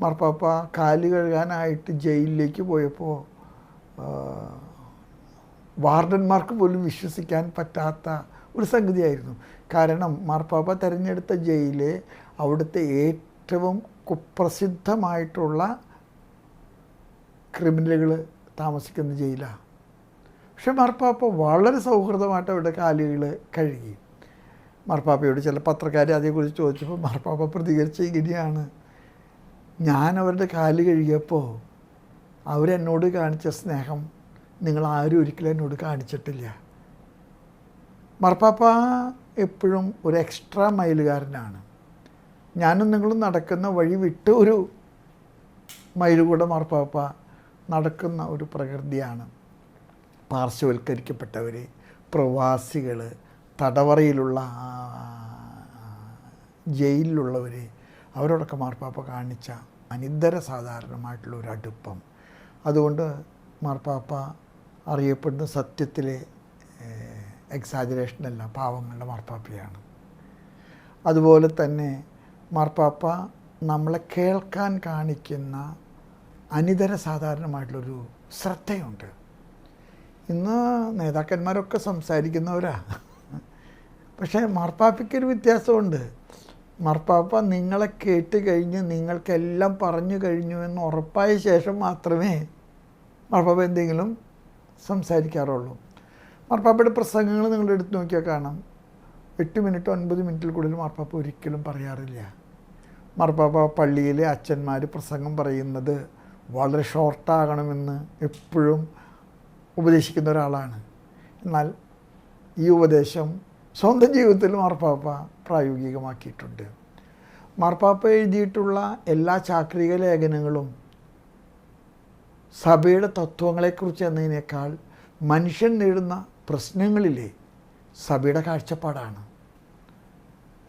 മാർപ്പാപ്പ കാല് കഴുകാനായിട്ട് ജയിലിലേക്ക് പോയപ്പോൾ വാർഡന്മാർക്ക് പോലും വിശ്വസിക്കാൻ പറ്റാത്ത ഒരു സംഗതിയായിരുന്നു. കാരണം മാർപ്പാപ്പ തിരഞ്ഞെടുത്ത ജയില് അവിടുത്തെ ഏറ്റവും കുപ്രസിദ്ധമായിട്ടുള്ള ക്രിമിനലുകൾ താമസിക്കുന്ന ജയിലാണ്. പക്ഷെ മാർപ്പാപ്പ വളരെ സൗഹൃദമായിട്ട് അവരുടെ കാലുകൾ കഴുകി. മാർപ്പാപ്പയോട് ചില പത്രക്കാർ അതേക്കുറിച്ച് ചോദിച്ചപ്പോൾ മാർപ്പാപ്പ പ്രതികരിച്ച ഇങ്ങനെയാണ്: ഞാൻ അവരുടെ കാല് കഴുകിയപ്പോൾ അവരെന്നോട് കാണിച്ച സ്നേഹം നിങ്ങൾ ആരും ഒരിക്കലും എന്നോട് കാണിച്ചിട്ടില്ല. മാർപ്പാപ്പ എപ്പോഴും ഒരു എക്സ്ട്രാ മൈലുകാരനാണ്. ഞാനും നിങ്ങളും നടക്കുന്ന വഴി വിട്ട് ഒരു മൈൽ കൂടെ മാർപ്പാപ്പ നടക്കുന്ന ഒരു പ്രകൃതിയാണ്. പാർശ്വവൽക്കരിക്കപ്പെട്ടവർ, പ്രവാസികൾ, തടവറയിലുള്ള ജയിലിലുള്ളവർ, അവരോടൊക്കെ മാർപ്പാപ്പ കാണിച്ച അനിതര സാധാരണമായിട്ടുള്ള ഒരു അടുപ്പം. അതുകൊണ്ട് മാർപ്പാപ്പ അറിയപ്പെടുന്ന സത്യത്തിലെ എക്സാജറേഷനല്ല, പാവങ്ങളുടെ മാർപ്പാപ്പയാണ്. അതുപോലെ തന്നെ മാർപ്പാപ്പ നമ്മളെ കേൾക്കാൻ കാണിക്കുന്ന അനിതര സാധാരണമായിട്ടുള്ളൊരു ശ്രദ്ധയുണ്ട്. ഇന്ന് നേതാക്കന്മാരൊക്കെ സംസാരിക്കുന്നവരാ, പക്ഷേ മാർപ്പാപ്പയ്ക്കൊരു വ്യത്യാസമുണ്ട്. മാർപ്പാപ്പ നിങ്ങളെ കേട്ട് കഴിഞ്ഞ് നിങ്ങൾക്കെല്ലാം പറഞ്ഞു കഴിഞ്ഞു എന്ന് ഉറപ്പായ ശേഷം മാത്രമേ മാർപ്പാപ്പ എന്തെങ്കിലും സംസാരിക്കാറുള്ളൂ. മാർപ്പാപ്പയുടെ പ്രസംഗങ്ങൾ നിങ്ങൾ എടുത്തു നോക്കിയാൽ കാണാം, 8 മിനിറ്റ് 9 മിനിറ്റിൽ കൂടുതൽ മാർപ്പാപ്പ ഒരിക്കലും പറയാറില്ല. മാർപ്പാപ്പ പള്ളിയിലെ അച്ഛന്മാർ പ്രസംഗം പറയുന്നത് വളരെ ഷോർട്ടാകണമെന്ന് എപ്പോഴും ഉപദേശിക്കുന്ന ഒരാളാണ്. എന്നാൽ ഈ ഉപദേശം സ്വന്തം ജീവിതത്തിൽ മാർപ്പാപ്പ പ്രായോഗികമാക്കിയിട്ടുണ്ട്. മാർപ്പാപ്പ എഴുതിയിട്ടുള്ള എല്ലാ ചാക്രിക ലേഖനങ്ങളും സഭയുടെ തത്വങ്ങളെക്കുറിച്ച് എന്നതിനേക്കാൾ മനുഷ്യൻ നേരിടുന്ന പ്രശ്നങ്ങളിലെ സഭയുടെ കാഴ്ചപ്പാടാണ്.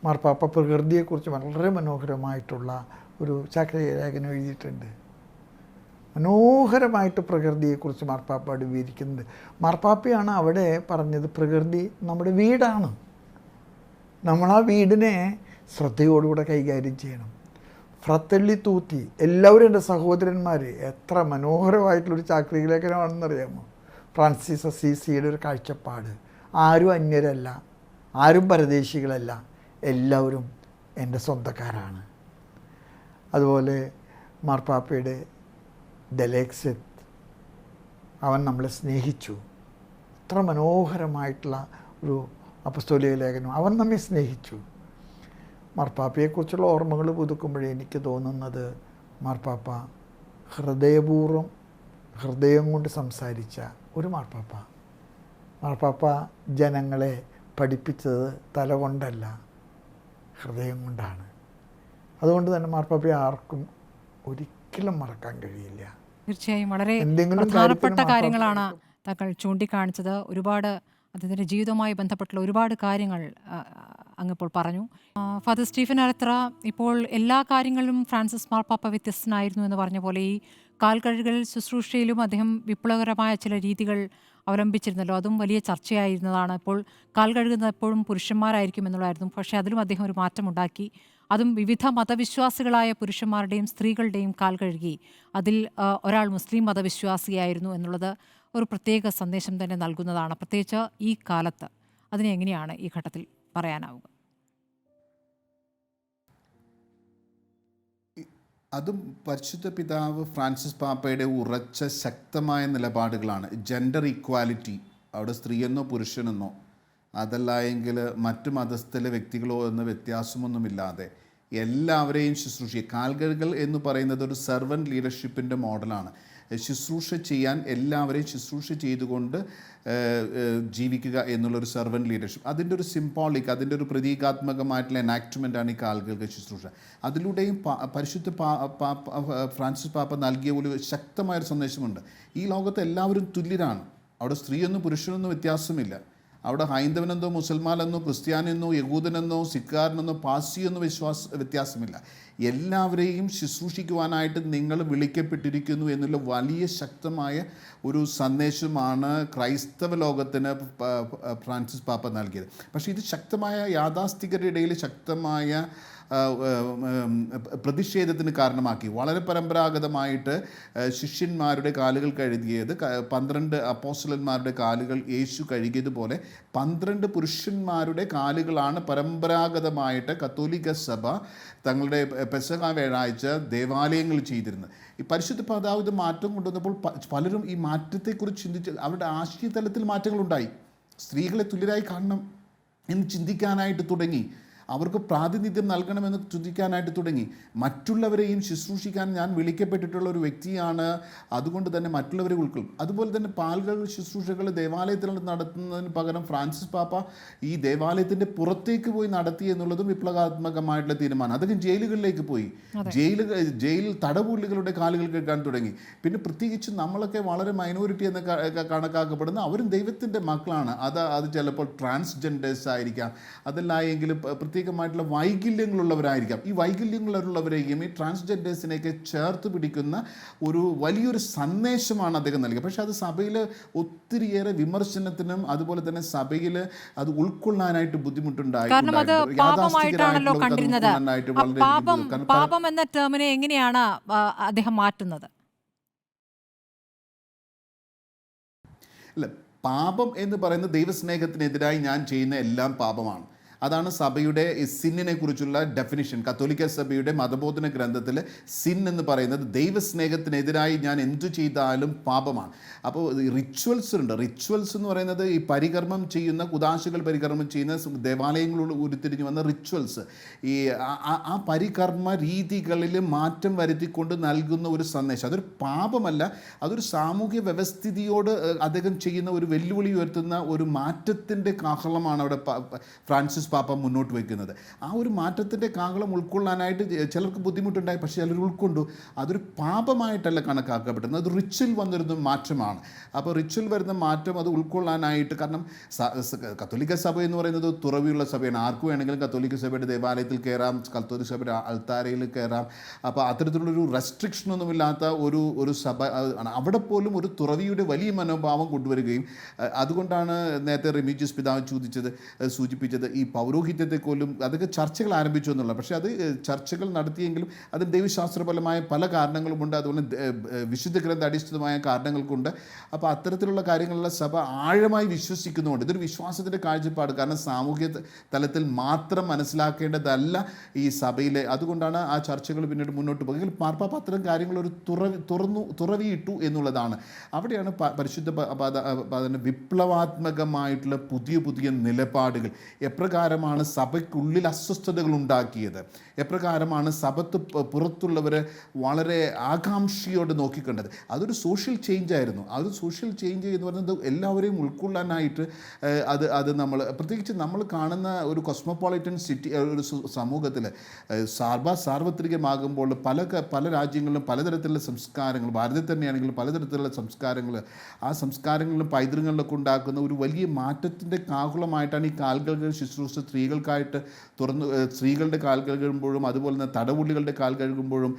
മാർപ്പാപ്പ പ്രകൃതിയെക്കുറിച്ച് വളരെ മനോഹരമായിട്ടുള്ള ഒരു ചാക്രിക ലേഖനം എഴുതിയിട്ടുണ്ട്. മനോഹരമായിട്ട് പ്രകൃതിയെക്കുറിച്ച് മാർപ്പാപ്പ വിവരിക്കുന്നുണ്ട്. മാർപ്പാപ്പയാണ് അവിടെ പറഞ്ഞത്, പ്രകൃതി നമ്മുടെ വീടാണ്, നമ്മൾ ആ വീടിനെ ശ്രദ്ധയോടുകൂടെ കൈകാര്യം ചെയ്യണം. ഫ്രത്തല്ലി തൂത്തി, എല്ലാവരും എൻ്റെ സഹോദരന്മാർ. എത്ര മനോഹരമായിട്ടുള്ളൊരു ചാക്രിക ലേഖനമാണെന്നറിയാമോ? ഫ്രാൻസിസ് അസീസിയുടെ ഒരു കാഴ്ചപ്പാട്. ആരും അന്യരല്ല, ആരും പരദേശികളല്ല, എല്ലാവരും എൻ്റെ സ്വന്തക്കാരാണ്. അതുപോലെ മാർപ്പാപ്പയുടെ ഡെലേക്സെത്ത്, അവൻ നമ്മളെ സ്നേഹിച്ചു. എത്ര മനോഹരമായിട്ടുള്ള ഒരു അപ്പസ്തോലിക ലേഖനം. അവൻ നമ്മെ സ്നേഹിച്ചു. മാർപ്പാപ്പയെക്കുറിച്ചുള്ള ഓർമ്മകൾ പുതുക്കുമ്പോഴേ എനിക്ക് തോന്നുന്നത് മാർപ്പാപ്പ ഹൃദയപൂർവ്വം, ഹൃദയം കൊണ്ട് സംസാരിച്ച ഒരു മാർപ്പാപ്പ. മാർപ്പാപ്പ ജനങ്ങളെ പഠിപ്പിച്ചത് തല കൊണ്ടല്ല, ഹൃദയം കൊണ്ടാണ്. അതുകൊണ്ട് തന്നെ മാർപ്പാപ്പയെ ആർക്കും ഒരിക്കലും മറക്കാൻ കഴിയില്ല. തീർച്ചയായും വളരെ എന്തെങ്കിലും പ്രധാനപ്പെട്ട കാര്യത്തിന് കാര്യങ്ങളാണ് താങ്കൾ ചൂണ്ടിക്കാണിച്ചത്. ഒരുപാട് അദ്ദേഹത്തിൻ്റെ ജീവിതവുമായി ബന്ധപ്പെട്ടുള്ള ഒരുപാട് കാര്യങ്ങൾ അങ്ങിപ്പോൾ പറഞ്ഞു. ഫാദർ സ്റ്റീഫൻ അരത്ര, ഇപ്പോൾ എല്ലാ കാര്യങ്ങളിലും ഫ്രാൻസിസ് മാർപ്പാപ്പ വ്യത്യസ്തനായിരുന്നു എന്ന് പറഞ്ഞ പോലെ ഈ കാൽ കഴുകൽ ശുശ്രൂഷയിലും അദ്ദേഹം വിപ്ലവകരമായ ചില രീതികൾ അവലംബിച്ചിരുന്നല്ലോ, അതും വലിയ ചർച്ചയായിരുന്നതാണ്. ഇപ്പോൾ കാൽ കഴുകുന്നത് എപ്പോഴും പുരുഷന്മാരായിരിക്കും എന്നുള്ളതായിരുന്നു. പക്ഷേ അതിലും അദ്ദേഹം ഒരു മാറ്റമുണ്ടാക്കി. അതും വിവിധ മതവിശ്വാസികളായ പുരുഷന്മാരുടെയും സ്ത്രീകളുടെയും കാൽ കഴുകി. അതിൽ ഒരാൾ മുസ്ലിം മതവിശ്വാസിയായിരുന്നു എന്നുള്ളത് ഒരു പ്രത്യേക സന്ദേശം തന്നെ നൽകുന്നതാണ്, പ്രത്യേകിച്ച് ഈ കാലത്ത്. അതിനെ എങ്ങനെയാണ് ഈ ഘട്ടത്തിൽ പറയാനാവുക? അതും പരിശുദ്ധ പിതാവ് ഫ്രാൻസിസ് പാപ്പയുടെ ഉറച്ച ശക്തമായ നിലപാടുകളാണ്. ജെൻഡർ ഇക്വാലിറ്റി, അവിടെ സ്ത്രീയെന്നോ പുരുഷനെന്നോ അതല്ല എങ്കിൽ മറ്റു മതസ്ഥലെ വ്യക്തികളോ എന്ന വ്യത്യാസമൊന്നുമില്ലാതെ എല്ലാവരെയും ശുശ്രൂഷിക്കുക. കാൽകഴുകൽ എന്ന് പറയുന്നത് ഒരു സെർവൻറ്റ് ലീഡർഷിപ്പിൻ്റെ മോഡലാണ്. ശുശ്രൂഷ ചെയ്യാൻ എല്ലാവരെയും ശുശ്രൂഷ ചെയ്തുകൊണ്ട് ജീവിക്കുക എന്നുള്ളൊരു സെർവൻറ്റ് ലീഡർഷിപ്പ്. അതിൻ്റെ ഒരു സിംബോളിക്, അതിൻ്റെ ഒരു പ്രതീകാത്മകമായിട്ടുള്ള എനാക്ട്മെൻറ്റാണ് ഈ കാൽകഴുകൽ ശുശ്രൂഷ. അതിലൂടെയും പരിശുദ്ധ ഫ്രാൻസിസ് പാപ്പ നൽകിയ ഒരു ശക്തമായൊരു സന്ദേശമുണ്ട്. ഈ ലോകത്ത് എല്ലാവരും തുല്യരാണ്. അവിടെ സ്ത്രീയെന്നോ പുരുഷനെന്നോ വ്യത്യാസമില്ല. അവിടെ ഹൈന്ദവനെന്നോ മുസൽമാനെന്നോ ക്രിസ്ത്യാനെന്നോ യഹൂദനെന്നോ സിക്കാരനെന്നോ പാഴ്സിയെന്നോ വ്യത്യാസമില്ല. എല്ലാവരെയും ശുശ്രൂഷിക്കുവാനായിട്ട് നിങ്ങൾ വിളിക്കപ്പെട്ടിരിക്കുന്നു എന്നുള്ള വലിയ ശക്തമായ ഒരു സന്ദേശമാണ് ക്രൈസ്തവ ലോകത്തിന് ഫ്രാൻസിസ് പാപ്പ നൽകിയത്. പക്ഷേ ഇത് ശക്തമായ യാഥാസ്ഥികരുടെ ഇടയിൽ ശക്തമായ പ്രതിഷേധത്തിന് കാരണമാക്കി. വളരെ പരമ്പരാഗതമായിട്ട് ശിഷ്യന്മാരുടെ കാലുകൾ കഴുകിയത് 12 അപ്പോസ്തലന്മാരുടെ കാലുകൾ യേശു കഴുകിയതുപോലെ 12 പുരുഷന്മാരുടെ കാലുകളാണ് പരമ്പരാഗതമായിട്ട് കത്തോലിക്ക സഭ തങ്ങളുടെ പെസഹ വ്യാഴാഴ്ച ദേവാലയങ്ങൾ ചെയ്തിരുന്നത്. ഈ പരിശുദ്ധ പിതാവ് ഇത് മാറ്റം കൊണ്ടുവന്നപ്പോൾ പലരും ഈ മാറ്റത്തെക്കുറിച്ച് ചിന്തിച്ച് അവരുടെ ആശയതലത്തിൽ മാറ്റങ്ങളുണ്ടായി. സ്ത്രീകളെ തുല്യരായി കാണണം എന്ന് ചിന്തിക്കാനായിട്ട് തുടങ്ങി. അവർക്ക് പ്രാതിനിധ്യം നൽകണമെന്ന് ചിന്തിക്കാനായിട്ട് തുടങ്ങി. മറ്റുള്ളവരെയും ശുശ്രൂഷിക്കാൻ ഞാൻ വിളിക്കപ്പെട്ടിട്ടുള്ള ഒരു വ്യക്തിയാണ്, അതുകൊണ്ട് തന്നെ മറ്റുള്ളവരെ ഉൾക്കൊള്ളും. അതുപോലെ തന്നെ പാൽകൾ ശുശ്രൂഷകൾ ദേവാലയത്തിൽ നടത്തുന്നതിന് പകരം ഫ്രാൻസിസ് പാപ്പ ഈ ദേവാലയത്തിൻ്റെ പുറത്തേക്ക് പോയി നടത്തി എന്നുള്ളതും വിപ്ലവാത്മകമായിട്ടുള്ള തീരുമാനം. അദ്ദേഹം ജയിലുകളിലേക്ക് പോയി. ജയിൽ തടവുള്ളികളുടെ കാലുകൾ കേൾക്കാൻ തുടങ്ങി. പിന്നെ പ്രത്യേകിച്ച് നമ്മളൊക്കെ വളരെ മൈനോറിറ്റി എന്ന് കണക്കാക്കപ്പെടുന്ന അവരും ദൈവത്തിൻ്റെ മക്കളാണ്. അത് ചിലപ്പോൾ ട്രാൻസ്ജെൻഡേഴ്സ് ആയിരിക്കാം, അതല്ല എങ്കിൽ പ്രത്യേകമായിട്ടുള്ള വൈകല്യങ്ങളുള്ളവരായിരിക്കാം. ഈ വൈകല്യങ്ങളുള്ളവരെയും ഈ ട്രാൻസ്ജെൻഡേഴ്സിനെയൊക്കെ ചേർത്ത് പിടിക്കുന്ന ഒരു വലിയൊരു സന്ദേശമാണ് അദ്ദേഹം നൽകിയത്. പക്ഷേ അത് സഭയിൽ ഒത്തിരിയേറെ വിമർശനത്തിനും അതുപോലെ തന്നെ സഭയിൽ അത് ഉൾക്കൊള്ളാനായിട്ട് ബുദ്ധിമുട്ടുണ്ടായി. പാപം എന്ന ടേമിനെ എങ്ങനെയാണ് അദ്ദേഹം മാറ്റുന്നത്? അല്ല, പാപം എന്ന് പറയുന്നത് ദൈവസ്നേഹത്തിനെതിരായി ഞാൻ ചെയ്യുന്ന എല്ലാം പാപമാണ്. അതാണ് സഭയുടെ സിന്നിനെ കുറിച്ചുള്ള ഡെഫിനിഷൻ. കത്തോലിക്ക സഭയുടെ മതബോധന ഗ്രന്ഥത്തിൽ സിൻ എന്ന് പറയുന്നത് ദൈവസ്നേഹത്തിനെതിരായി ഞാൻ എന്തു ചെയ്താലും പാപമാണ്. അപ്പോൾ റിച്വൽസ് ഉണ്ട്. റിച്വൽസ് എന്ന് പറയുന്നത് ഈ പരികർമ്മം ചെയ്യുന്ന കുദാശകൾ പരികർമ്മം ചെയ്യുന്ന ദേവാലയങ്ങളോട് ഉരുത്തിരിഞ്ഞു വന്ന റിച്വൽസ്, ഈ ആ പരികർമ്മ രീതികളിൽ മാറ്റം വരുത്തിക്കൊണ്ട് നൽകുന്ന ഒരു സന്ദേശം. അതൊരു പാപമല്ല, അതൊരു സാമൂഹ്യ വ്യവസ്ഥിതിയോട് അദ്ദേഹം ചെയ്യുന്ന ഒരു വെല്ലുവിളി ഉയർത്തുന്ന ഒരു മാറ്റത്തിൻ്റെ കാഹളമാണ് അവിടെ ഫ്രാൻസിസ് പാപ്പ മുന്നോട്ട് വയ്ക്കുന്നത്. ആ ഒരു മാറ്റത്തിൻ്റെ കാഹളം ഉൾക്കൊള്ളാനായിട്ട് ചിലർക്ക് ബുദ്ധിമുട്ടുണ്ടായി, പക്ഷേ ചിലർ ഉൾക്കൊണ്ടു. അതൊരു പാപമായിട്ടല്ല കണക്കാക്കപ്പെടുന്നത്, അത് റിച്വൽ വന്നിരുന്ന മാറ്റമാണ്. അപ്പോൾ റിച്വൽ വരുന്ന മാറ്റം അത് ഉൾക്കൊള്ളാനായിട്ട്, കാരണം കത്തോലിക്ക സഭ എന്ന് പറയുന്നത് തുറവിയുള്ള സഭയാണ്. ആർക്കും വേണമെങ്കിലും കത്തോലിക്ക സഭയുടെ ദേവാലയത്തിൽ കയറാം, കത്തോലിക്ക സഭയുടെ അൾത്താരയിൽ കയറാം. അപ്പോൾ അത്തരത്തിലുള്ളൊരു റെസ്ട്രിക്ഷനൊന്നുമില്ലാത്ത ഒരു സഭ ആണ്. അവിടെ പോലും ഒരു തുറവിയുടെ വലിയ മനോഭാവം കൊണ്ടുവരികയും, അതുകൊണ്ടാണ് നേരത്തെ റെമീജിയസ് പിതാവ് സൂചിപ്പിച്ചത് ഈ പൗരോഹിത്യത്തെക്കൊല്ലും അതൊക്കെ ചർച്ചകൾ ആരംഭിച്ചു എന്നുള്ളത്. പക്ഷേ അത് ചർച്ചകൾ നടത്തിയെങ്കിലും അതിന് ദൈവശാസ്ത്രപരമായ പല കാരണങ്ങളുമുണ്ട്, അതുപോലെ വിശുദ്ധ ഗ്രന്ഥ അടിസ്ഥാനമായ കാരണങ്ങൾക്കുണ്ട്. അപ്പോൾ അത്തരത്തിലുള്ള കാര്യങ്ങളിലെ സഭ ആഴമായി വിശ്വസിക്കുന്നുണ്ട്. ഇതൊരു വിശ്വാസത്തിൻ്റെ കാഴ്ചപ്പാട്, കാരണം സാമൂഹ്യ തലത്തിൽ മാത്രം മനസ്സിലാക്കേണ്ടതല്ല ഈ സഭയിലെ. അതുകൊണ്ടാണ് ആ ചർച്ചകൾ പിന്നീട് മുന്നോട്ട് പോകുക. മാർപ്പാപ്പ അത്തരം കാര്യങ്ങൾ ഒരു തുറവിയിട്ടു എന്നുള്ളതാണ്. അവിടെയാണ് പരിശുദ്ധ വിപ്ലവാത്മകമായിട്ടുള്ള പുതിയ നിലപാടുകൾ. എപ്രകാരമാണ് സഭയ്ക്കുള്ളിൽ അസ്വസ്ഥതകൾ ഉണ്ടാക്കിയത്, എപ്രകാരമാണ് സഭത്ത് പുറത്തുള്ളവരെ വളരെ ആകാംക്ഷയോടെ നോക്കിക്കണ്ടത്. അതൊരു സോഷ്യൽ ചേഞ്ച് ആയിരുന്നു. അത് സോഷ്യൽ ചേഞ്ച് എന്ന് പറയുന്നത് എല്ലാവരെയും ഉൾക്കൊള്ളാനായിട്ട് അത് നമ്മൾ പ്രത്യേകിച്ച് നമ്മൾ കാണുന്ന ഒരു കോസ്മോപോളിറ്റൻ സിറ്റി, ഒരു സമൂഹത്തിൽ സാർവത്രികമാകുമ്പോൾ പല രാജ്യങ്ങളിലും പലതരത്തിലുള്ള സംസ്കാരങ്ങൾ, ഭാരതത്തിൽ തന്നെയാണെങ്കിലും പലതരത്തിലുള്ള സംസ്കാരങ്ങൾ, ആ സംസ്കാരങ്ങളിലും പൈതൃകങ്ങളിലൊക്കെ ഉണ്ടാക്കുന്ന ഒരു വലിയ മാറ്റത്തിൻ്റെ കാഹളമായിട്ടാണ് ഈ കാൽകഴുകൽ ശുശ്രൂഷ സ്ത്രീകൾക്കായിട്ട് സ്ത്രീകളുടെ കാൽ കഴുകുമ്പോഴും അതുപോലെ തന്നെ തടവുള്ളികളുടെ കാൽ കഴുകുമ്പോഴും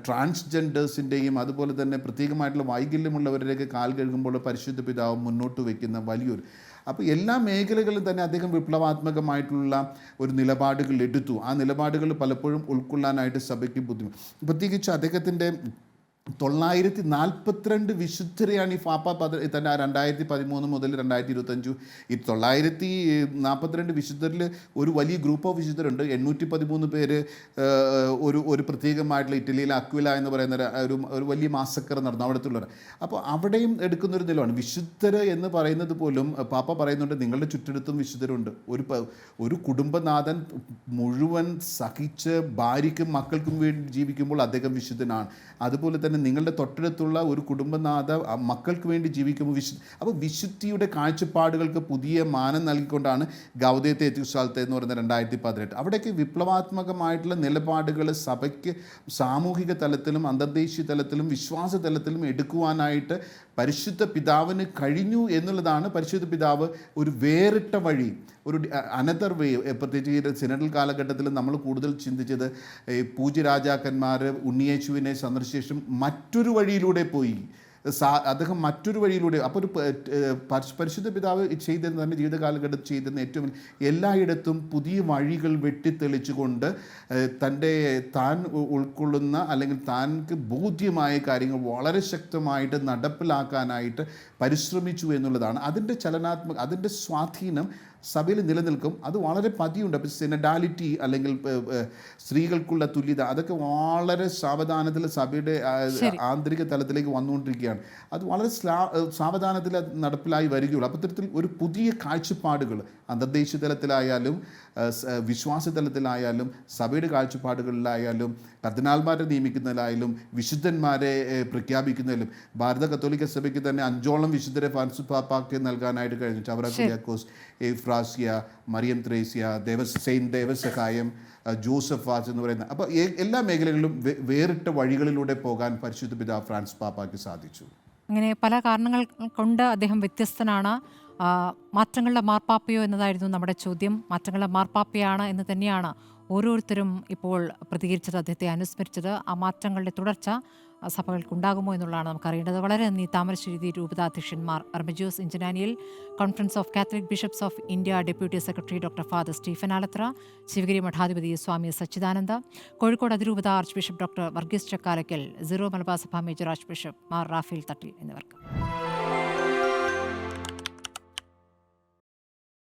ട്രാൻസ്ജെൻഡേഴ്സിൻ്റെയും അതുപോലെ തന്നെ പ്രത്യേകമായിട്ടുള്ള വൈകല്യമുള്ളവരുടെയൊക്കെ കാൽ കഴുകുമ്പോൾ പരിശുദ്ധ പിതാവ് മുന്നോട്ട് വയ്ക്കുന്ന വലിയൊരു, അപ്പോൾ എല്ലാ മേഖലകളിലും തന്നെ അദ്ദേഹം വിപ്ലവാത്മകമായിട്ടുള്ള ഒരു നിലപാടുകൾ എടുത്തു. ആ നിലപാടുകൾ പലപ്പോഴും ഉൾക്കൊള്ളാനായിട്ട് സഭയ്ക്ക് ബുദ്ധിമുട്ട്. പ്രത്യേകിച്ച് അദ്ദേഹത്തിൻ്റെ 942 വിശുദ്ധരെയാണ് ഈ പാപ്പ തന്നെ 2013 മുതൽ 2025 ഈ 942 വിശുദ്ധരിൽ ഒരു വലിയ ഗ്രൂപ്പ് ഓഫ് വിശുദ്ധരുണ്ട്. 813 പേര് ഒരു പ്രത്യേകമായിട്ടുള്ള ഇറ്റലിയിലെ അക്വില എന്ന് പറയുന്ന ഒരു വലിയ മാസക്കർ നടന്നു അവിടത്തുള്ളവർ. അപ്പോൾ അവിടെയും എടുക്കുന്നൊരു നിലമാണ് വിശുദ്ധർ എന്ന് പറയുന്നത് പോലും. പാപ്പ പറയുന്നുണ്ട് നിങ്ങളുടെ ചുറ്റെടുത്തും വിശുദ്ധരുണ്ട്. ഒരു കുടുംബനാഥൻ മുഴുവൻ സഹിച്ച് ഭാര്യയ്ക്കും മക്കൾക്കും വേണ്ടി ജീവിക്കുമ്പോൾ അദ്ദേഹം വിശുദ്ധനാണ്. അതുപോലെ തന്നെ നിങ്ങളുടെ തൊട്ടടുത്തുള്ള ഒരു കുടുംബനാഥ മക്കൾക്ക് വേണ്ടി ജീവിക്കുമ്പോൾ അപ്പോൾ വിശുദ്ധിയുടെ കാഴ്ചപ്പാടുകൾക്ക് പുതിയ മാനം നൽകിക്കൊണ്ടാണ് ഗൗദേത്തെ എത്തിസാലത്തെ എന്ന് പറയുന്ന 2018 അവിടേക്ക് വിപ്ലവാത്മകമായിട്ടുള്ള നിലപാടുകൾ സഭയ്ക്ക് സാമൂഹിക തലത്തിലും അന്തർദേശീയ തലത്തിലും വിശ്വാസ തലത്തിലും എടുക്കുവാനായിട്ട് പരിശുദ്ധ പിതാവിന് കഴിഞ്ഞു എന്നുള്ളതാണ്. പരിശുദ്ധ പിതാവ് ഒരു വേറിട്ട വഴി, ഒരു അനദർ വേ, പ്രത്യേകിച്ച് സിനഡൽ കാലഘട്ടത്തിൽ നമ്മൾ കൂടുതൽ ചിന്തിച്ചത് പൂജ്യരാജാക്കന്മാർ ഉണ്ണിയേശുവിനെ സന്ദർശിച്ച ശേഷം മറ്റൊരു വഴിയിലൂടെ പോയി. അദ്ദേഹം മറ്റൊരു വഴിയിലൂടെ. അപ്പോൾ ഒരു പരിശുദ്ധ പിതാവ് ചെയ്തിരുന്ന തന്നെ ജീവിത കാലഘട്ടത്തിൽ ചെയ്തിരുന്ന ഏറ്റവും എല്ലായിടത്തും പുതിയ വഴികൾ വെട്ടിത്തെളിച്ചുകൊണ്ട് താൻ ഉൾക്കൊള്ളുന്ന അല്ലെങ്കിൽ താൻക്ക് ബോധ്യമായ കാര്യങ്ങൾ വളരെ ശക്തമായിട്ട് നടപ്പിലാക്കാനായിട്ട് പരിശ്രമിച്ചു എന്നുള്ളതാണ്. അതിൻ്റെ സ്വാധീനം സഭയിൽ നിലനിൽക്കും. അത് വളരെ പതിയുണ്ട്. അപ്പോൾ സിനഡാലിറ്റി അല്ലെങ്കിൽ സ്ത്രീകൾക്കുള്ള തുല്യത അതൊക്കെ വളരെ സാവധാനത്തിൽ സഭയുടെ ആന്തരിക തലത്തിലേക്ക് വന്നുകൊണ്ടിരിക്കുകയാണ്. അത് വളരെ സാവധാനത്തിൽ നടപ്പിലായി വരികയുള്ളൂ. അപ്പോൾ ഇത്തരത്തിൽ ഒരു പുതിയ കാഴ്ചപ്പാടുകൾ അന്തർദേശീയ തലത്തിലായാലും വിശ്വാസ തലത്തിലായാലും സഭയുടെ കാഴ്ചപ്പാടുകളിലായാലും കർദിനാൾമാരെ നിയമിക്കുന്നതിലായാലും വിശുദ്ധന്മാരെ പ്രഖ്യാപിക്കുന്നതിലും ഭാരത കത്തോലിക്ക സഭയ്ക്ക് തന്നെ 5ഓളം വിശുദ്ധരെ ഫ്രാൻസിസ് പാപ്പാക്ക് നൽകാനായിട്ട് കഴിഞ്ഞു. ചവറ കുര്യാക്കോസ്, എഫ്രാസിയ, മറിയം ത്രേസ്യ, സെയിൻറ്റ് ദേവസഹായം, ജോസഫ് വാസ് എന്ന് പറയുന്ന. അപ്പോൾ എല്ലാ മേഖലകളിലും വേറിട്ട വഴികളിലൂടെ പോകാൻ പരിശുദ്ധ പിതാവ് ഫ്രാൻസിസ് പാപ്പാക്ക് സാധിച്ചു. അങ്ങനെ പല കാരണങ്ങൾ കൊണ്ട് അദ്ദേഹം വ്യത്യസ്തനാണ്. മാറ്റങ്ങളുടെ മാർപ്പാപ്പയോ എന്നതായിരുന്നു നമ്മുടെ ചോദ്യം. മാറ്റങ്ങളുടെ മാർപ്പാപ്പയാണ് എന്ന് തന്നെയാണ് ഓരോരുത്തരും ഇപ്പോൾ പ്രതികരിച്ചത്, അദ്ദേഹത്തെ അനുസ്മരിച്ചത്. ആ മാറ്റങ്ങളുടെ തുടർച്ച സഭകൾക്കുണ്ടാകുമോ എന്നുള്ളതാണ് നമുക്കറിയേണ്ടത്. വളരെ നന്ദി. താമരശ്ശേരി രൂപതാധ്യക്ഷന്മാർ അർമജിയോസ് Inchananiyil, conference of Catholic bishops of India deputy secretary doctor father Stephen Alathra, Sivagiri മഠാധിപതി സ്വാമി സച്ചിദാനന്ദ, കോഴിക്കോട് അതിരൂപത archbishop doctor Varghese Chakkalakkal, Syro Malabar സഭ major archbishop Mar Raphael Thattil എന്നിവർക്ക്